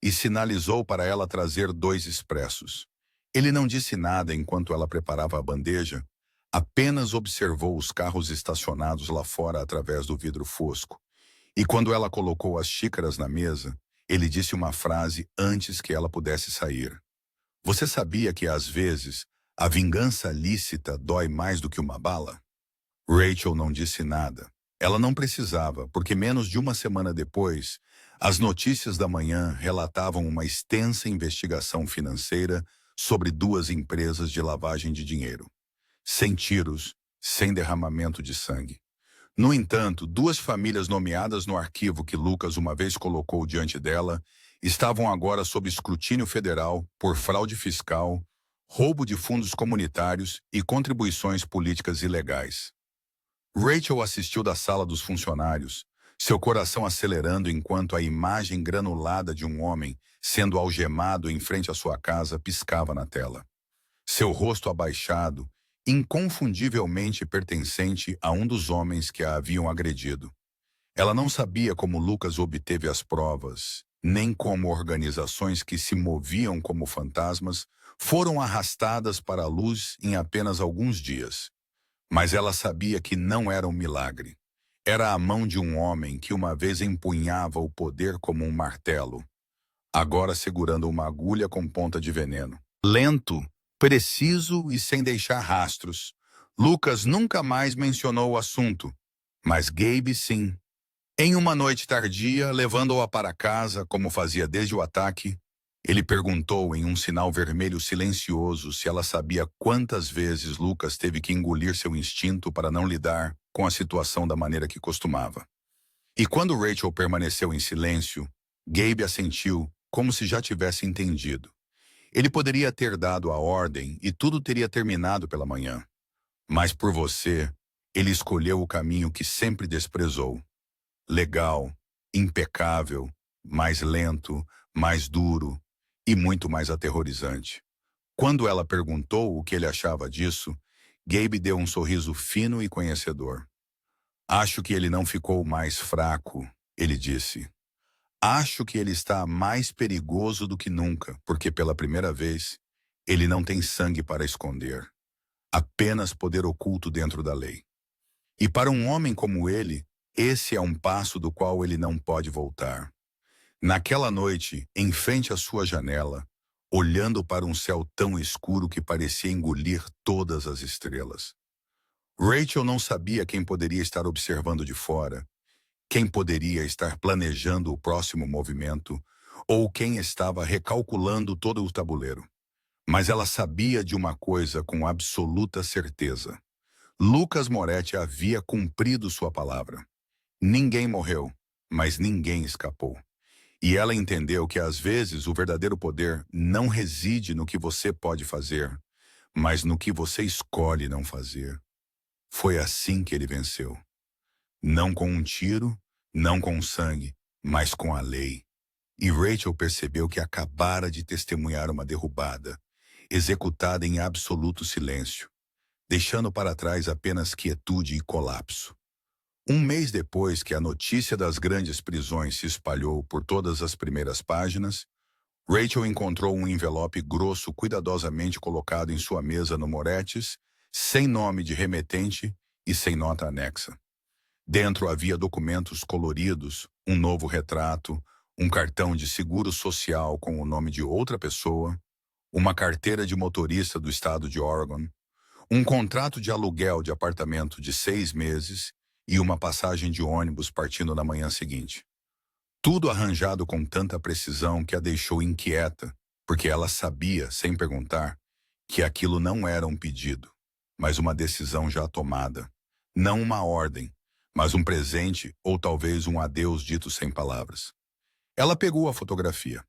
e sinalizou para ela trazer 2 expressos. Ele não disse nada enquanto ela preparava a bandeja, apenas observou os carros estacionados lá fora através do vidro fosco. E quando ela colocou as xícaras na mesa, ele disse uma frase antes que ela pudesse sair. Você sabia que, às vezes, a vingança lícita dói mais do que uma bala? Rachel não disse nada. Ela não precisava, porque menos de uma semana depois, as notícias da manhã relatavam uma extensa investigação financeira sobre 2 empresas de lavagem de dinheiro. Sem tiros, sem derramamento de sangue. No entanto, 2 famílias nomeadas no arquivo que Lucas uma vez colocou diante dela estavam agora sob escrutínio federal por fraude fiscal, roubo de fundos comunitários e contribuições políticas ilegais. Rachel assistiu da sala dos funcionários, seu coração acelerando enquanto a imagem granulada de um homem sendo algemado em frente à sua casa piscava na tela. Seu rosto abaixado, inconfundivelmente pertencente a um dos homens que a haviam agredido. Ela não sabia como Lucas obteve as provas, nem como organizações que se moviam como fantasmas foram arrastadas para a luz em apenas alguns dias. Mas ela sabia que não era um milagre. Era a mão de um homem que uma vez empunhava o poder como um martelo, agora segurando uma agulha com ponta de veneno. Lento, preciso e sem deixar rastros, Lucas nunca mais mencionou o assunto, mas Gabe sim. Em uma noite tardia, levando-a para casa, como fazia desde o ataque, ele perguntou em um sinal vermelho silencioso se ela sabia quantas vezes Lucas teve que engolir seu instinto para não lidar com a situação da maneira que costumava. E quando Rachel permaneceu em silêncio, Gabe assentiu, como se já tivesse entendido. Ele poderia ter dado a ordem e tudo teria terminado pela manhã. Mas por você, ele escolheu o caminho que sempre desprezou. Legal, impecável, mais lento, mais duro e muito mais aterrorizante. Quando ela perguntou o que ele achava disso, Gabe deu um sorriso fino e conhecedor. Acho que ele não ficou mais fraco, ele disse. Acho que ele está mais perigoso do que nunca, porque pela primeira vez, ele não tem sangue para esconder. Apenas poder oculto dentro da lei. E para um homem como ele, esse é um passo do qual ele não pode voltar. Naquela noite, em frente à sua janela, olhando para um céu tão escuro que parecia engolir todas as estrelas. Rachel não sabia quem poderia estar observando de fora, quem poderia estar planejando o próximo movimento, ou quem estava recalculando todo o tabuleiro. Mas ela sabia de uma coisa com absoluta certeza. Lucas Moretti havia cumprido sua palavra. Ninguém morreu, mas ninguém escapou. E ela entendeu que às vezes o verdadeiro poder não reside no que você pode fazer, mas no que você escolhe não fazer. Foi assim que ele venceu. Não com um tiro, não com sangue, mas com a lei. E Rachel percebeu que acabara de testemunhar uma derrubada, executada em absoluto silêncio, deixando para trás apenas quietude e colapso. Um mês depois que a notícia das grandes prisões se espalhou por todas as primeiras páginas, Rachel encontrou um envelope grosso cuidadosamente colocado em sua mesa no Moretis, sem nome de remetente e sem nota anexa. Dentro havia documentos coloridos, um novo retrato, um cartão de seguro social com o nome de outra pessoa, uma carteira de motorista do estado de Oregon, um contrato de aluguel de apartamento de 6 meses e uma passagem de ônibus partindo na manhã seguinte. Tudo arranjado com tanta precisão que a deixou inquieta, porque ela sabia, sem perguntar, que aquilo não era um pedido, mas uma decisão já tomada. Não uma ordem, mas um presente ou talvez um adeus dito sem palavras. Ela pegou a fotografia.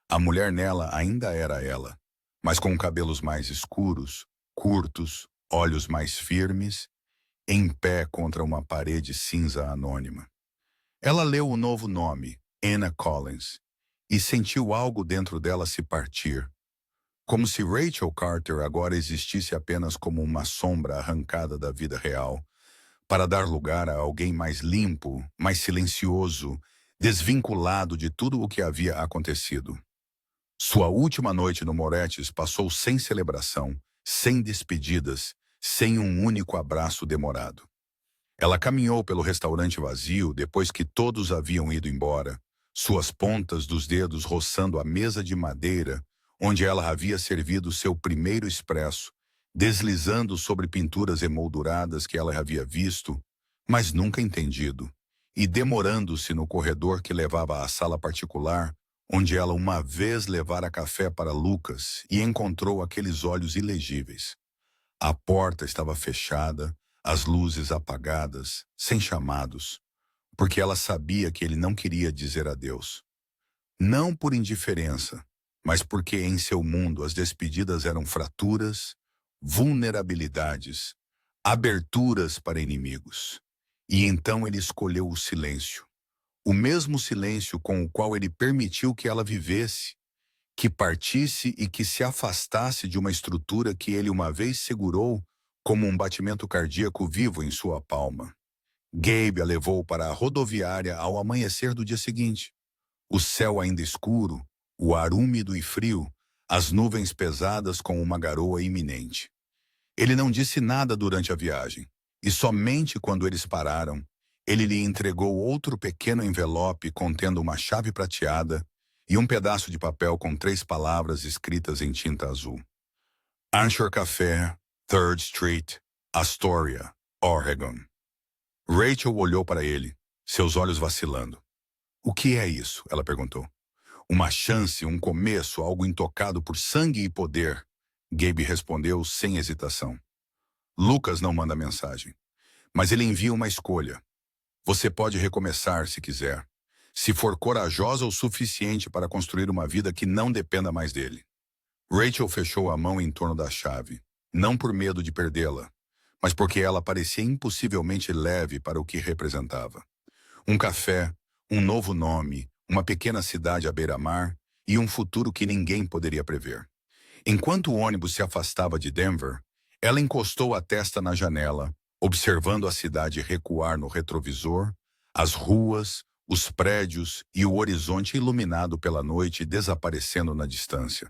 A mulher nela ainda era ela, mas com cabelos mais escuros, curtos, olhos mais firmes, em pé contra uma parede cinza anônima. Ela leu o novo nome, Anna Collins, e sentiu algo dentro dela se partir, como se Rachel Carter agora existisse apenas como uma sombra arrancada da vida real, para dar lugar a alguém mais limpo, mais silencioso, desvinculado de tudo o que havia acontecido. Sua última noite no Moretis passou sem celebração, sem despedidas, sem um único abraço demorado. Ela caminhou pelo restaurante vazio depois que todos haviam ido embora, suas pontas dos dedos roçando a mesa de madeira onde ela havia servido seu primeiro expresso, deslizando sobre pinturas emolduradas que ela havia visto, mas nunca entendido, e demorando-se no corredor que levava à sala particular, onde ela uma vez levara café para Lucas e encontrou aqueles olhos ilegíveis. A porta estava fechada, as luzes apagadas, sem chamados, porque ela sabia que ele não queria dizer adeus. Não por indiferença, mas porque em seu mundo as despedidas eram fraturas, vulnerabilidades, aberturas para inimigos. E então ele escolheu o silêncio. O mesmo silêncio com o qual ele permitiu que ela vivesse, que partisse e que se afastasse de uma estrutura que ele uma vez segurou como um batimento cardíaco vivo em sua palma. Gabe a levou para a rodoviária ao amanhecer do dia seguinte. O céu ainda escuro, o ar úmido e frio, as nuvens pesadas com uma garoa iminente. Ele não disse nada durante a viagem, e somente quando eles pararam, ele lhe entregou outro pequeno envelope contendo uma chave prateada e um pedaço de papel com 3 palavras escritas em tinta azul. Anchor Café, 3rd Street, Astoria, Oregon. Rachel olhou para ele, seus olhos vacilando. O que é isso? Ela perguntou. Uma chance, um começo, algo intocado por sangue e poder. Gabe respondeu sem hesitação. Lucas não manda mensagem, mas ele envia uma escolha. Você pode recomeçar se quiser, se for corajosa o suficiente para construir uma vida que não dependa mais dele. Rachel fechou a mão em torno da chave, não por medo de perdê-la, mas porque ela parecia impossivelmente leve para o que representava. Um café, um novo nome, uma pequena cidade à beira-mar e um futuro que ninguém poderia prever. Enquanto o ônibus se afastava de Denver, ela encostou a testa na janela, observando a cidade recuar no retrovisor, as ruas, os prédios e o horizonte iluminado pela noite desaparecendo na distância.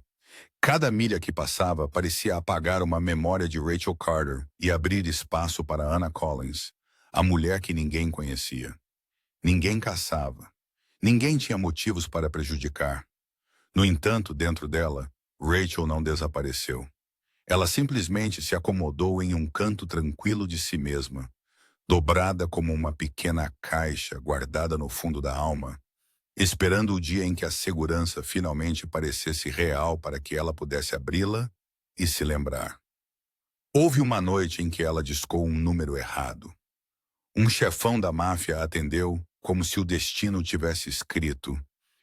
Cada milha que passava parecia apagar uma memória de Rachel Carter e abrir espaço para Anna Collins, a mulher que ninguém conhecia. Ninguém caçava. Ninguém tinha motivos para prejudicar. No entanto, dentro dela, Rachel não desapareceu. Ela simplesmente se acomodou em um canto tranquilo de si mesma, dobrada como uma pequena caixa guardada no fundo da alma, esperando o dia em que a segurança finalmente parecesse real para que ela pudesse abri-la e se lembrar. Houve uma noite em que ela discou um número errado. Um chefão da máfia a atendeu como se o destino tivesse escrito,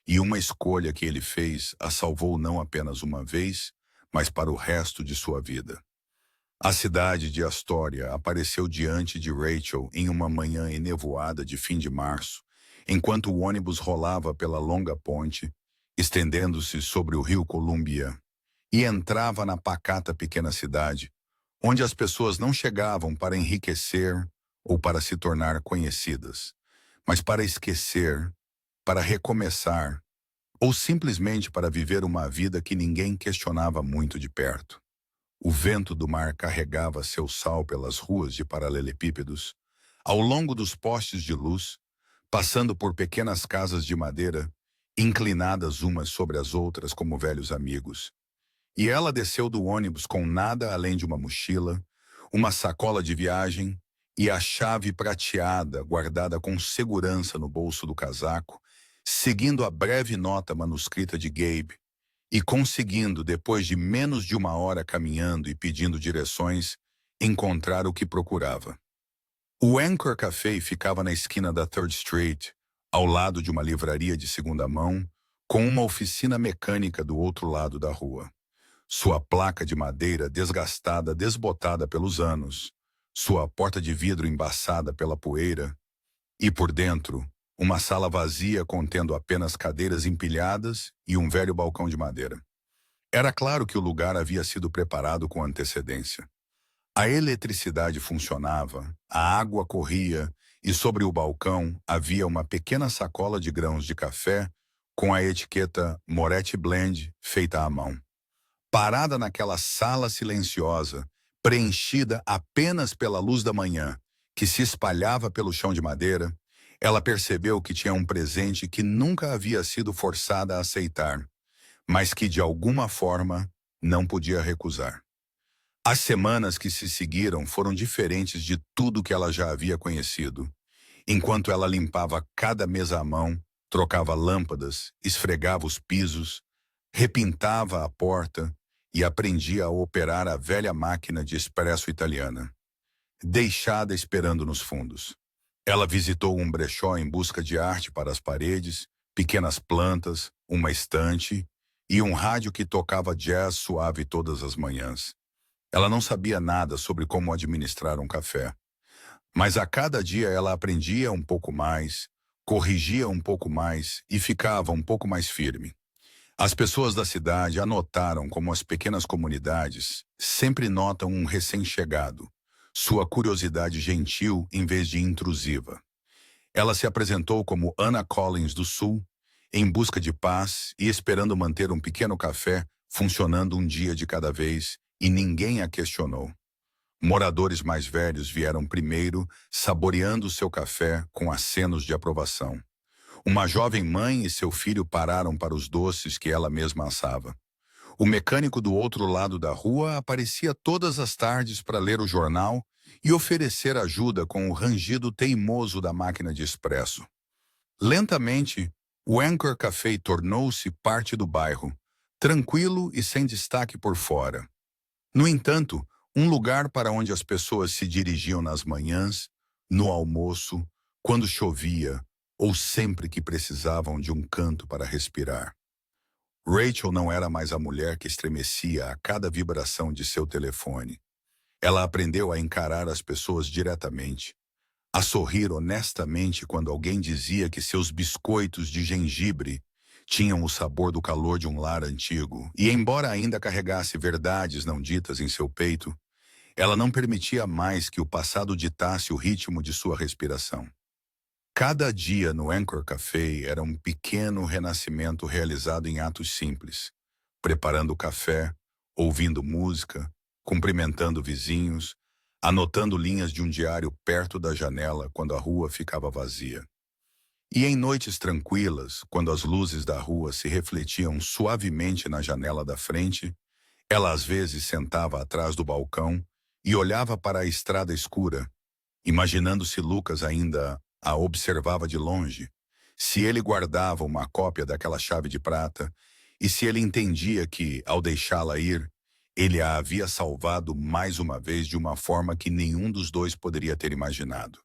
e uma escolha que ele fez a salvou não apenas uma vez, mas para o resto de sua vida. A cidade de Astoria apareceu diante de Rachel em uma manhã enevoada de fim de março, enquanto o ônibus rolava pela longa ponte, estendendo-se sobre o rio Columbia, e entrava na pacata pequena cidade, onde as pessoas não chegavam para enriquecer ou para se tornar conhecidas, mas para esquecer, para recomeçar, ou simplesmente para viver uma vida que ninguém questionava muito de perto. O vento do mar carregava seu sal pelas ruas de paralelepípedos, ao longo dos postes de luz, passando por pequenas casas de madeira, inclinadas umas sobre as outras como velhos amigos. E ela desceu do ônibus com nada além de uma mochila, uma sacola de viagem e a chave prateada guardada com segurança no bolso do casaco, seguindo a breve nota manuscrita de Gabe e conseguindo, depois de menos de uma hora caminhando e pedindo direções, encontrar o que procurava. O Anchor Café ficava na esquina da 3rd Street, ao lado de uma livraria de segunda mão, com uma oficina mecânica do outro lado da rua. Sua placa de madeira desgastada, desbotada pelos anos, sua porta de vidro embaçada pela poeira, e por dentro, uma sala vazia contendo apenas cadeiras empilhadas e um velho balcão de madeira. Era claro que o lugar havia sido preparado com antecedência. A eletricidade funcionava, a água corria e sobre o balcão havia uma pequena sacola de grãos de café com a etiqueta Moretti Blend feita à mão. Parada naquela sala silenciosa, preenchida apenas pela luz da manhã, que se espalhava pelo chão de madeira, ela percebeu que tinha um presente que nunca havia sido forçada a aceitar, mas que de alguma forma não podia recusar. As semanas que se seguiram foram diferentes de tudo que ela já havia conhecido. Enquanto ela limpava cada mesa à mão, trocava lâmpadas, esfregava os pisos, repintava a porta e aprendia a operar a velha máquina de expresso italiana, deixada esperando nos fundos. Ela visitou um brechó em busca de arte para as paredes, pequenas plantas, uma estante e um rádio que tocava jazz suave todas as manhãs. Ela não sabia nada sobre como administrar um café. Mas a cada dia ela aprendia um pouco mais, corrigia um pouco mais e ficava um pouco mais firme. As pessoas da cidade a notaram como as pequenas comunidades sempre notam um recém-chegado, sua curiosidade gentil em vez de intrusiva. Ela se apresentou como Anna Collins do Sul, em busca de paz e esperando manter um pequeno café funcionando um dia de cada vez, e ninguém a questionou. Moradores mais velhos vieram primeiro, saboreando seu café com acenos de aprovação. Uma jovem mãe e seu filho pararam para os doces que ela mesma assava. O mecânico do outro lado da rua aparecia todas as tardes para ler o jornal e oferecer ajuda com o rangido teimoso da máquina de expresso. Lentamente, o Anchor Café tornou-se parte do bairro, tranquilo e sem destaque por fora. No entanto, um lugar para onde as pessoas se dirigiam nas manhãs, no almoço, quando chovia ou sempre que precisavam de um canto para respirar. Rachel não era mais a mulher que estremecia a cada vibração de seu telefone. Ela aprendeu a encarar as pessoas diretamente, a sorrir honestamente quando alguém dizia que seus biscoitos de gengibre tinham o sabor do calor de um lar antigo, e embora ainda carregasse verdades não ditas em seu peito, ela não permitia mais que o passado ditasse o ritmo de sua respiração. Cada dia no Anchor Café era um pequeno renascimento realizado em atos simples, preparando o café, ouvindo música, cumprimentando vizinhos, anotando linhas de um diário perto da janela quando a rua ficava vazia. E em noites tranquilas, quando as luzes da rua se refletiam suavemente na janela da frente, ela às vezes sentava atrás do balcão e olhava para a estrada escura, imaginando se Lucas ainda a observava de longe, se ele guardava uma cópia daquela chave de prata e se ele entendia que, ao deixá-la ir, ele a havia salvado mais uma vez de uma forma que nenhum dos dois poderia ter imaginado.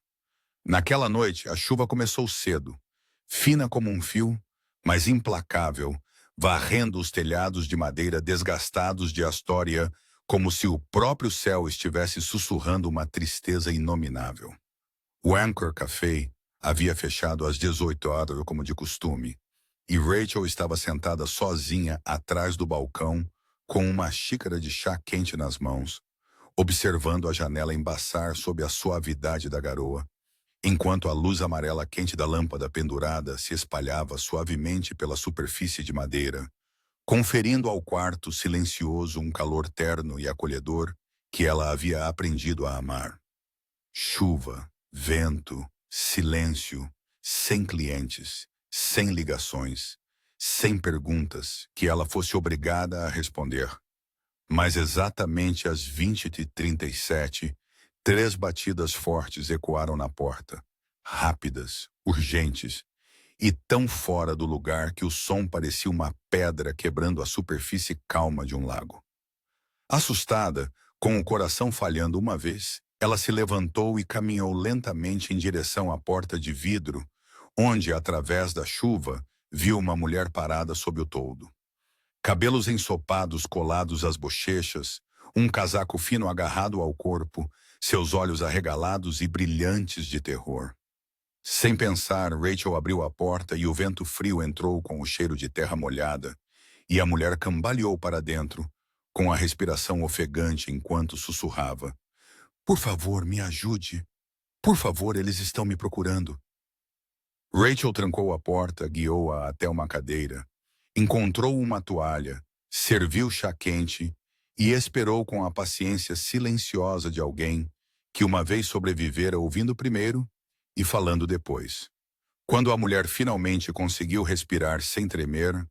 Naquela noite, a chuva começou cedo, fina como um fio, mas implacável, varrendo os telhados de madeira desgastados de Astoria, como se o próprio céu estivesse sussurrando uma tristeza inominável. O Anchor Café havia fechado às 18 horas, como de costume, e Rachel estava sentada sozinha atrás do balcão, com uma xícara de chá quente nas mãos, observando a janela embaçar sob a suavidade da garoa, enquanto a luz amarela quente da lâmpada pendurada se espalhava suavemente pela superfície de madeira, conferindo ao quarto silencioso um calor terno e acolhedor que ela havia aprendido a amar. Chuva, vento, silêncio, sem clientes, sem ligações, sem perguntas que ela fosse obrigada a responder. Mas exatamente às 20h37, 3 batidas fortes ecoaram na porta, rápidas, urgentes, e tão fora do lugar que o som parecia uma pedra quebrando a superfície calma de um lago. Assustada, com o coração falhando uma vez, ela se levantou e caminhou lentamente em direção à porta de vidro, onde, através da chuva, viu uma mulher parada sob o toldo. Cabelos ensopados colados às bochechas, um casaco fino agarrado ao corpo, seus olhos arregalados e brilhantes de terror. Sem pensar, Rachel abriu a porta e o vento frio entrou com o cheiro de terra molhada, e a mulher cambaleou para dentro, com a respiração ofegante enquanto sussurrava. Por favor, me ajude. Por favor, eles estão me procurando. Rachel trancou a porta, guiou-a até uma cadeira, encontrou uma toalha, serviu chá quente e esperou com a paciência silenciosa de alguém que uma vez sobrevivera ouvindo primeiro e falando depois. Quando a mulher finalmente conseguiu respirar sem tremer,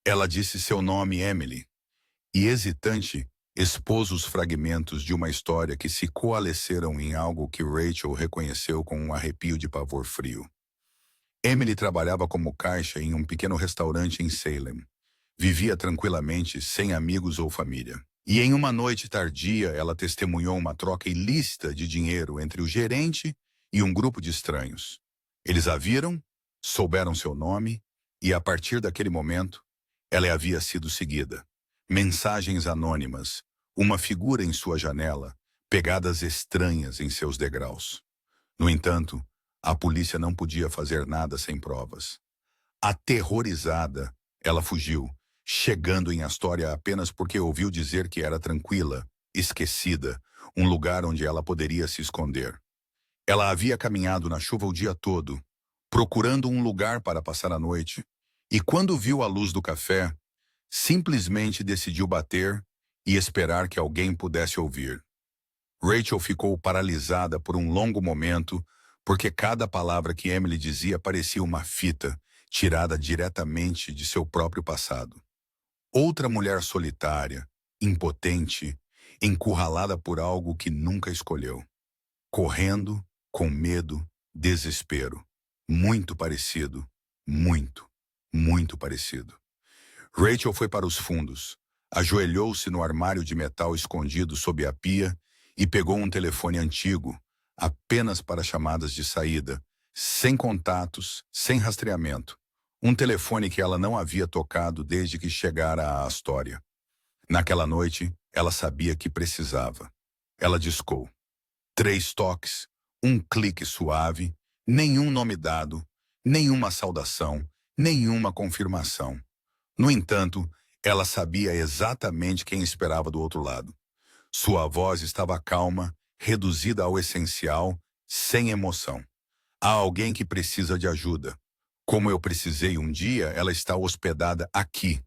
ela disse seu nome, Emily, e hesitante, expôs os fragmentos de uma história que se coalesceram em algo que Rachel reconheceu com um arrepio de pavor frio. Emily trabalhava como caixa em um pequeno restaurante em Salem. Vivia tranquilamente, sem amigos ou família. E em uma noite tardia, ela testemunhou uma troca ilícita de dinheiro entre o gerente e um grupo de estranhos. Eles a viram, souberam seu nome, e a partir daquele momento, ela havia sido seguida. Mensagens anônimas, uma figura em sua janela, pegadas estranhas em seus degraus. No entanto, a polícia não podia fazer nada sem provas. Aterrorizada, ela fugiu, chegando em Astoria apenas porque ouviu dizer que era tranquila, esquecida, um lugar onde ela poderia se esconder. Ela havia caminhado na chuva o dia todo, procurando um lugar para passar a noite, e quando viu a luz do café, simplesmente decidiu bater e esperar que alguém pudesse ouvir. Rachel ficou paralisada por um longo momento, porque cada palavra que Emily dizia parecia uma fita, tirada diretamente de seu próprio passado. Outra mulher solitária, impotente, encurralada por algo que nunca escolheu. correndo, com medo, desespero. Muito parecido, muito, muito parecido. Rachel foi para os fundos, ajoelhou-se no armário de metal escondido sob a pia e pegou um telefone antigo, apenas para chamadas de saída, sem contatos, sem rastreamento. Um telefone que ela não havia tocado desde que chegara à Astoria. Naquela noite, ela sabia que precisava. Ela discou. 3 toques, um clique suave, nenhum nome dado, nenhuma saudação, nenhuma confirmação. No entanto, ela sabia exatamente quem esperava do outro lado. Sua voz estava calma, reduzida ao essencial, sem emoção. Há alguém que precisa de ajuda. Como eu precisei um dia, ela está hospedada aqui.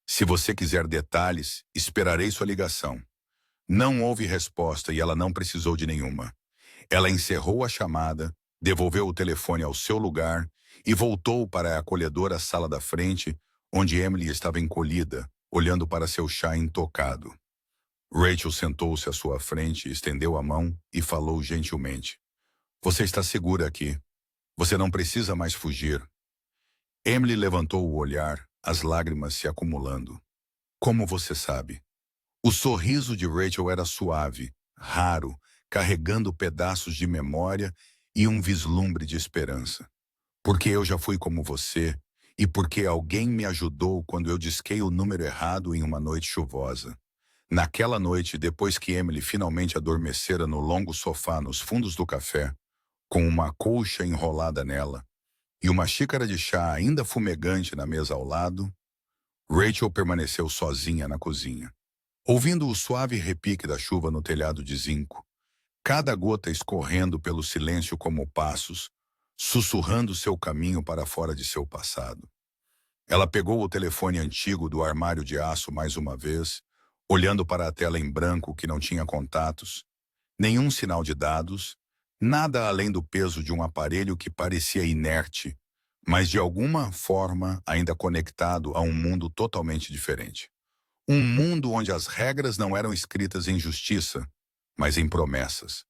Se você quiser detalhes, esperarei sua ligação. Não houve resposta e ela não precisou de nenhuma. Ela encerrou a chamada, devolveu o telefone ao seu lugar e voltou para a acolhedora sala da frente, onde Emily estava encolhida, olhando para seu chá intocado. Rachel sentou-se à sua frente, estendeu a mão e falou gentilmente. Você está segura aqui. Você não precisa mais fugir. Emily levantou o olhar, as lágrimas se acumulando. Como você sabe? O sorriso de Rachel era suave, raro, carregando pedaços de memória e um vislumbre de esperança. Porque eu já fui como você, e porque alguém me ajudou quando eu disquei o número errado em uma noite chuvosa. Naquela noite, depois que Emily finalmente adormecera no longo sofá nos fundos do café, com uma colcha enrolada nela e uma xícara de chá ainda fumegante na mesa ao lado, Rachel permaneceu sozinha na cozinha, ouvindo o suave repique da chuva no telhado de zinco, cada gota escorrendo pelo silêncio como passos, sussurrando seu caminho para fora de seu passado. Ela pegou o telefone antigo do armário de aço mais uma vez, olhando para a tela em branco que não tinha contatos, nenhum sinal de dados, nada além do peso de um aparelho que parecia inerte, mas de alguma forma ainda conectado a um mundo totalmente diferente. Um mundo onde as regras não eram escritas em justiça, mas em promessas.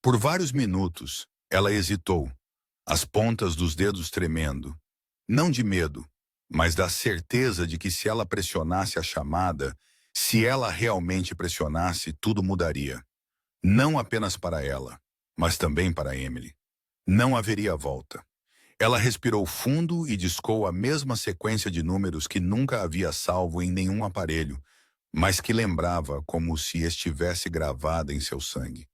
Por vários minutos, ela hesitou, as pontas dos dedos tremendo, não de medo, mas da certeza de que se ela pressionasse a chamada, se ela realmente pressionasse, tudo mudaria. Não apenas para ela, mas também para Emily. Não haveria volta. Ela respirou fundo e discou a mesma sequência de números que nunca havia salvo em nenhum aparelho, mas que lembrava como se estivesse gravada em seu sangue.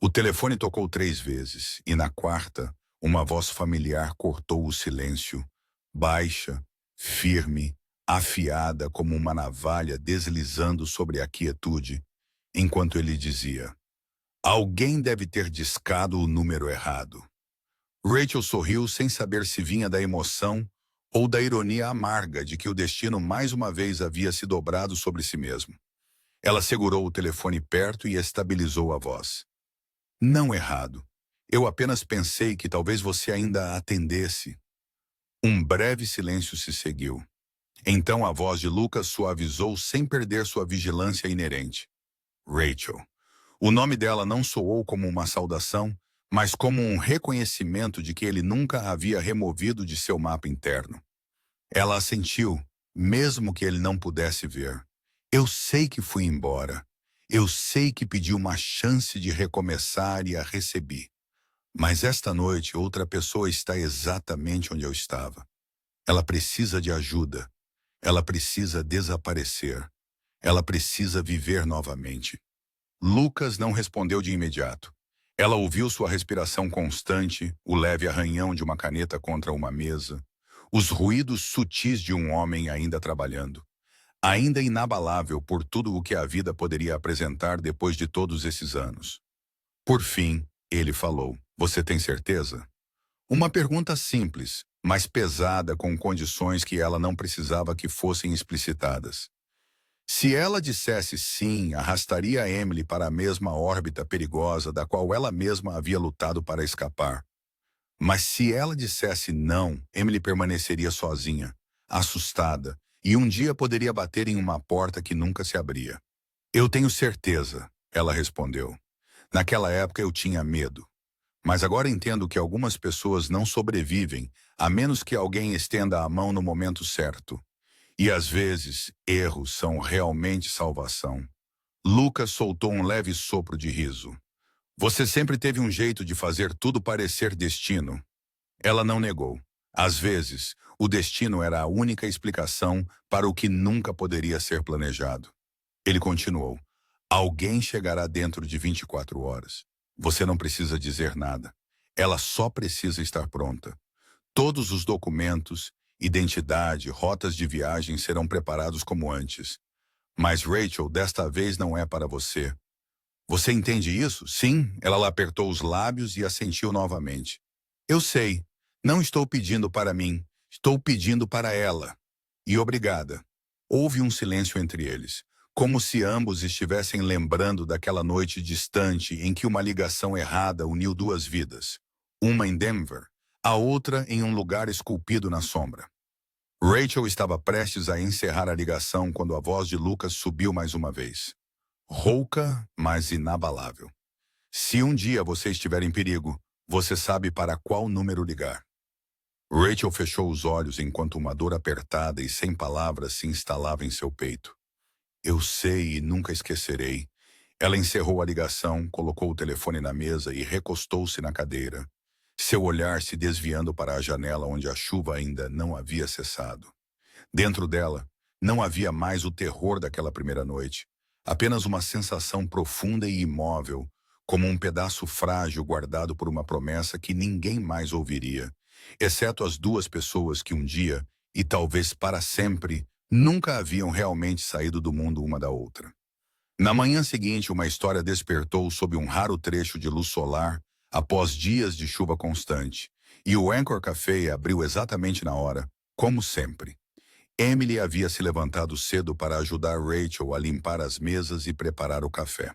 O telefone tocou 3 vezes, e na quarta, uma voz familiar cortou o silêncio, baixa, firme, afiada como uma navalha deslizando sobre a quietude, enquanto ele dizia: alguém deve ter discado o número errado. Rachel sorriu sem saber se vinha da emoção ou da ironia amarga de que o destino mais uma vez havia se dobrado sobre si mesmo. Ela segurou o telefone perto e estabilizou a voz. Não errado. Eu apenas pensei que talvez você ainda a atendesse. Um breve silêncio se seguiu. Então a voz de Lucas suavizou sem perder sua vigilância inerente. Rachel. O nome dela não soou como uma saudação, mas como um reconhecimento de que ele nunca a havia removido de seu mapa interno. Ela assentiu, mesmo que ele não pudesse ver. Eu sei que fui embora. Eu sei que pedi uma chance de recomeçar e a recebi. Mas esta noite outra pessoa está exatamente onde eu estava. Ela precisa de ajuda. Ela precisa desaparecer. Ela precisa viver novamente. Lucas não respondeu de imediato. Ela ouviu sua respiração constante, o leve arranhão de uma caneta contra uma mesa, os ruídos sutis de um homem ainda trabalhando, ainda inabalável por tudo o que a vida poderia apresentar depois de todos esses anos. Por fim, ele falou: você tem certeza? Uma pergunta simples, mas pesada com condições que ela não precisava que fossem explicitadas. Se ela dissesse sim, arrastaria Emily para a mesma órbita perigosa da qual ela mesma havia lutado para escapar. Mas se ela dissesse não, Emily permaneceria sozinha, assustada, e um dia poderia bater em uma porta que nunca se abria. Eu tenho certeza, ela respondeu. Naquela época eu tinha medo. Mas agora entendo que algumas pessoas não sobrevivem a menos que alguém estenda a mão no momento certo. E às vezes, erros são realmente salvação. Lucas soltou um leve sopro de riso. Você sempre teve um jeito de fazer tudo parecer destino. Ela não negou. Às vezes, o destino era a única explicação para o que nunca poderia ser planejado. Ele continuou. Alguém chegará dentro de 24 horas. Você não precisa dizer nada. Ela só precisa estar pronta. Todos os documentos, identidade, rotas de viagem serão preparados como antes. Mas Rachel, desta vez não é para você. Você entende isso? Sim, ela apertou os lábios e assentiu novamente. Eu sei. Não estou pedindo para mim. Estou pedindo para ela. E obrigada. Houve um silêncio entre eles, como se ambos estivessem lembrando daquela noite distante em que uma ligação errada uniu duas vidas. Uma em Denver, a outra em um lugar esculpido na sombra. Rachel estava prestes a encerrar a ligação quando a voz de Lucas subiu mais uma vez. Rouca, mas inabalável. Se um dia você estiver em perigo, você sabe para qual número ligar. Rachel fechou os olhos enquanto uma dor apertada e sem palavras se instalava em seu peito. Eu sei e nunca esquecerei. Ela encerrou a ligação, colocou o telefone na mesa e recostou-se na cadeira, seu olhar se desviando para a janela onde a chuva ainda não havia cessado. Dentro dela, não havia mais o terror daquela primeira noite, apenas uma sensação profunda e imóvel, como um pedaço frágil guardado por uma promessa que ninguém mais ouviria, exceto as duas pessoas que um dia, e talvez para sempre, nunca haviam realmente saído do mundo uma da outra. Na manhã seguinte, uma história despertou sob um raro trecho de luz solar após dias de chuva constante, e o Anchor Café abriu exatamente na hora, como sempre. Emily havia se levantado cedo para ajudar Rachel a limpar as mesas e preparar o café.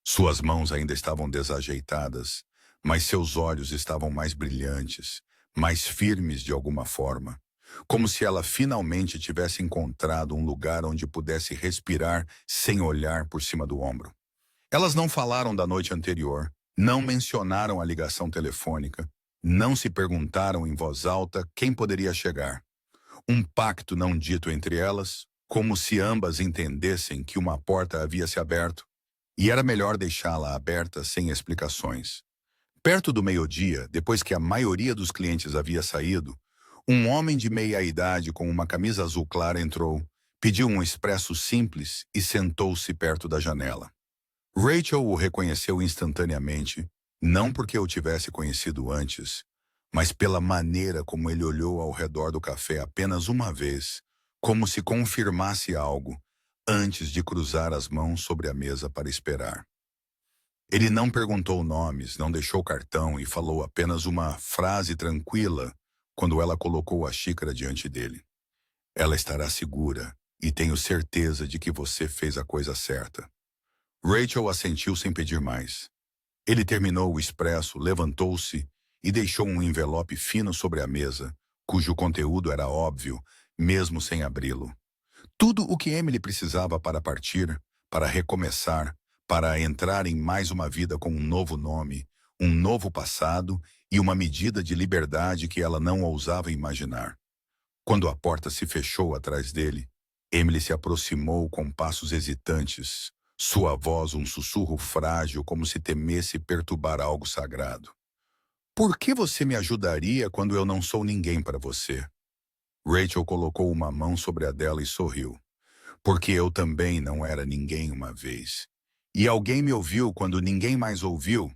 Suas mãos ainda estavam desajeitadas, mas seus olhos estavam mais brilhantes, mais firmes de alguma forma, como se ela finalmente tivesse encontrado um lugar onde pudesse respirar sem olhar por cima do ombro. Elas não falaram da noite anterior, não mencionaram a ligação telefônica, não se perguntaram em voz alta quem poderia chegar. Um pacto não dito entre elas, como se ambas entendessem que uma porta havia se aberto, e era melhor deixá-la aberta sem explicações. Perto do meio-dia, depois que a maioria dos clientes havia saído, um homem de meia-idade com uma camisa azul clara entrou, pediu um expresso simples e sentou-se perto da janela. Rachel o reconheceu instantaneamente, não porque o tivesse conhecido antes, mas pela maneira como ele olhou ao redor do café apenas uma vez, como se confirmasse algo, antes de cruzar as mãos sobre a mesa para esperar. Ele não perguntou nomes, não deixou cartão e falou apenas uma frase tranquila quando ela colocou a xícara diante dele. Ela estará segura e tenho certeza de que você fez a coisa certa. Rachel assentiu sem pedir mais. Ele terminou o expresso, levantou-se e deixou um envelope fino sobre a mesa, cujo conteúdo era óbvio, mesmo sem abri-lo. Tudo o que Emily precisava para partir, para recomeçar, para entrar em mais uma vida com um novo nome, um novo passado e uma medida de liberdade que ela não ousava imaginar. Quando a porta se fechou atrás dele, Emily se aproximou com passos hesitantes, sua voz um sussurro frágil como se temesse perturbar algo sagrado. Por que você me ajudaria quando eu não sou ninguém para você? Rachel colocou uma mão sobre a dela e sorriu. Porque eu também não era ninguém uma vez. E alguém me ouviu quando ninguém mais ouviu.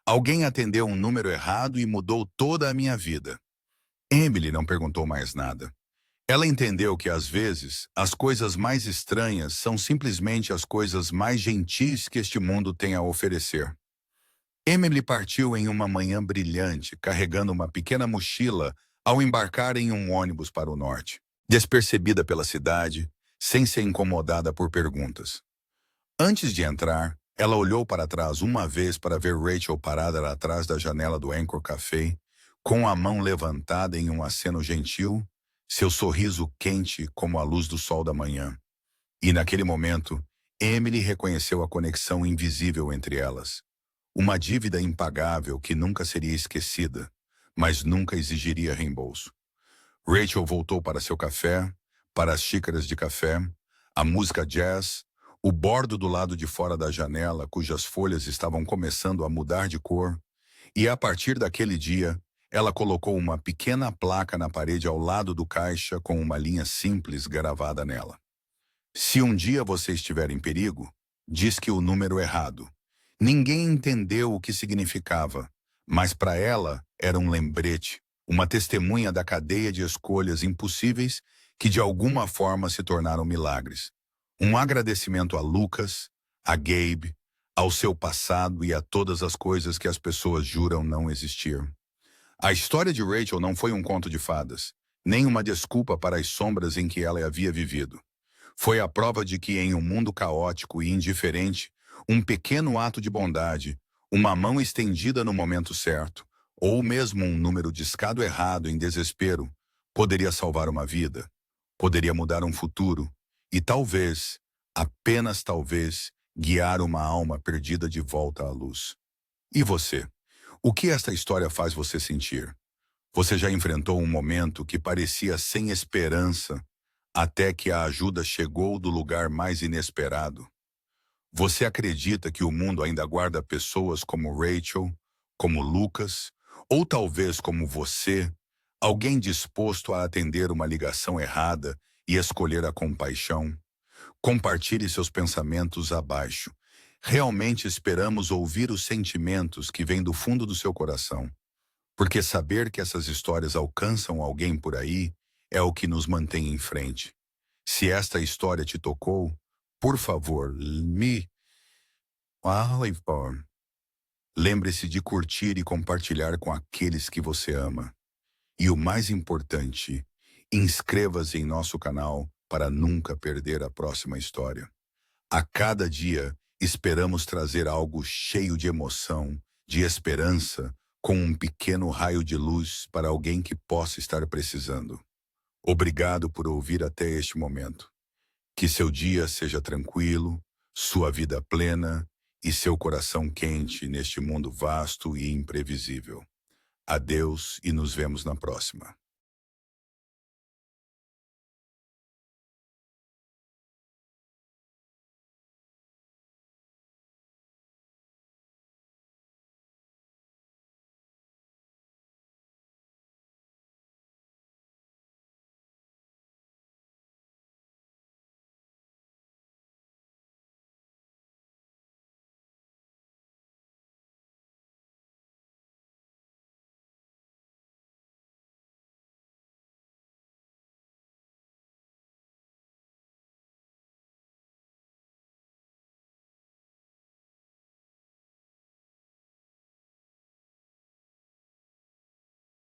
Alguém atendeu um número errado e mudou toda a minha vida. Emily não perguntou mais nada. Ela entendeu que, às vezes, as coisas mais estranhas são simplesmente as coisas mais gentis que este mundo tem a oferecer. Emily partiu em uma manhã brilhante, carregando uma pequena mochila ao embarcar em um ônibus para o norte. Despercebida pela cidade, sem ser incomodada por perguntas. Antes de entrar, ela olhou para trás uma vez para ver Rachel parada atrás da janela do Anchor Café, com a mão levantada em um aceno gentil, seu sorriso quente como a luz do sol da manhã. E naquele momento, Emily reconheceu a conexão invisível entre elas. Uma dívida impagável que nunca seria esquecida, mas nunca exigiria reembolso. Rachel voltou para seu café, para as xícaras de café, a música jazz, o bordo do lado de fora da janela, cujas folhas estavam começando a mudar de cor, e a partir daquele dia, ela colocou uma pequena placa na parede ao lado do caixa com uma linha simples gravada nela. Se um dia você estiver em perigo, diz que o número errado. Ninguém entendeu o que significava, mas para ela era um lembrete, uma testemunha da cadeia de escolhas impossíveis que de alguma forma se tornaram milagres. Um agradecimento a Lucas, a Gabe, ao seu passado e a todas as coisas que as pessoas juram não existir. A história de Rachel não foi um conto de fadas, nem uma desculpa para as sombras em que ela havia vivido. Foi a prova de que em um mundo caótico e indiferente, um pequeno ato de bondade, uma mão estendida no momento certo, ou mesmo um número discado errado em desespero, poderia salvar uma vida, poderia mudar um futuro e talvez, apenas talvez, guiar uma alma perdida de volta à luz. E você? O que esta história faz você sentir? Você já enfrentou um momento que parecia sem esperança, até que a ajuda chegou do lugar mais inesperado? Você acredita que o mundo ainda guarda pessoas como Rachel, como Lucas, ou talvez como você, alguém disposto a atender uma ligação errada e escolher a compaixão? Compartilhe seus pensamentos abaixo. Realmente esperamos ouvir os sentimentos que vêm do fundo do seu coração, porque saber que essas histórias alcançam alguém por aí é o que nos mantém em frente. Se esta história te tocou, por favor, lembre-se de curtir e compartilhar com aqueles que você ama. E o mais importante, inscreva-se em nosso canal para nunca perder a próxima história. A cada dia, esperamos trazer algo cheio de emoção, de esperança, com um pequeno raio de luz para alguém que possa estar precisando. Obrigado por ouvir até este momento. Que seu dia seja tranquilo, sua vida plena e seu coração quente neste mundo vasto e imprevisível. Adeus e nos vemos na próxima.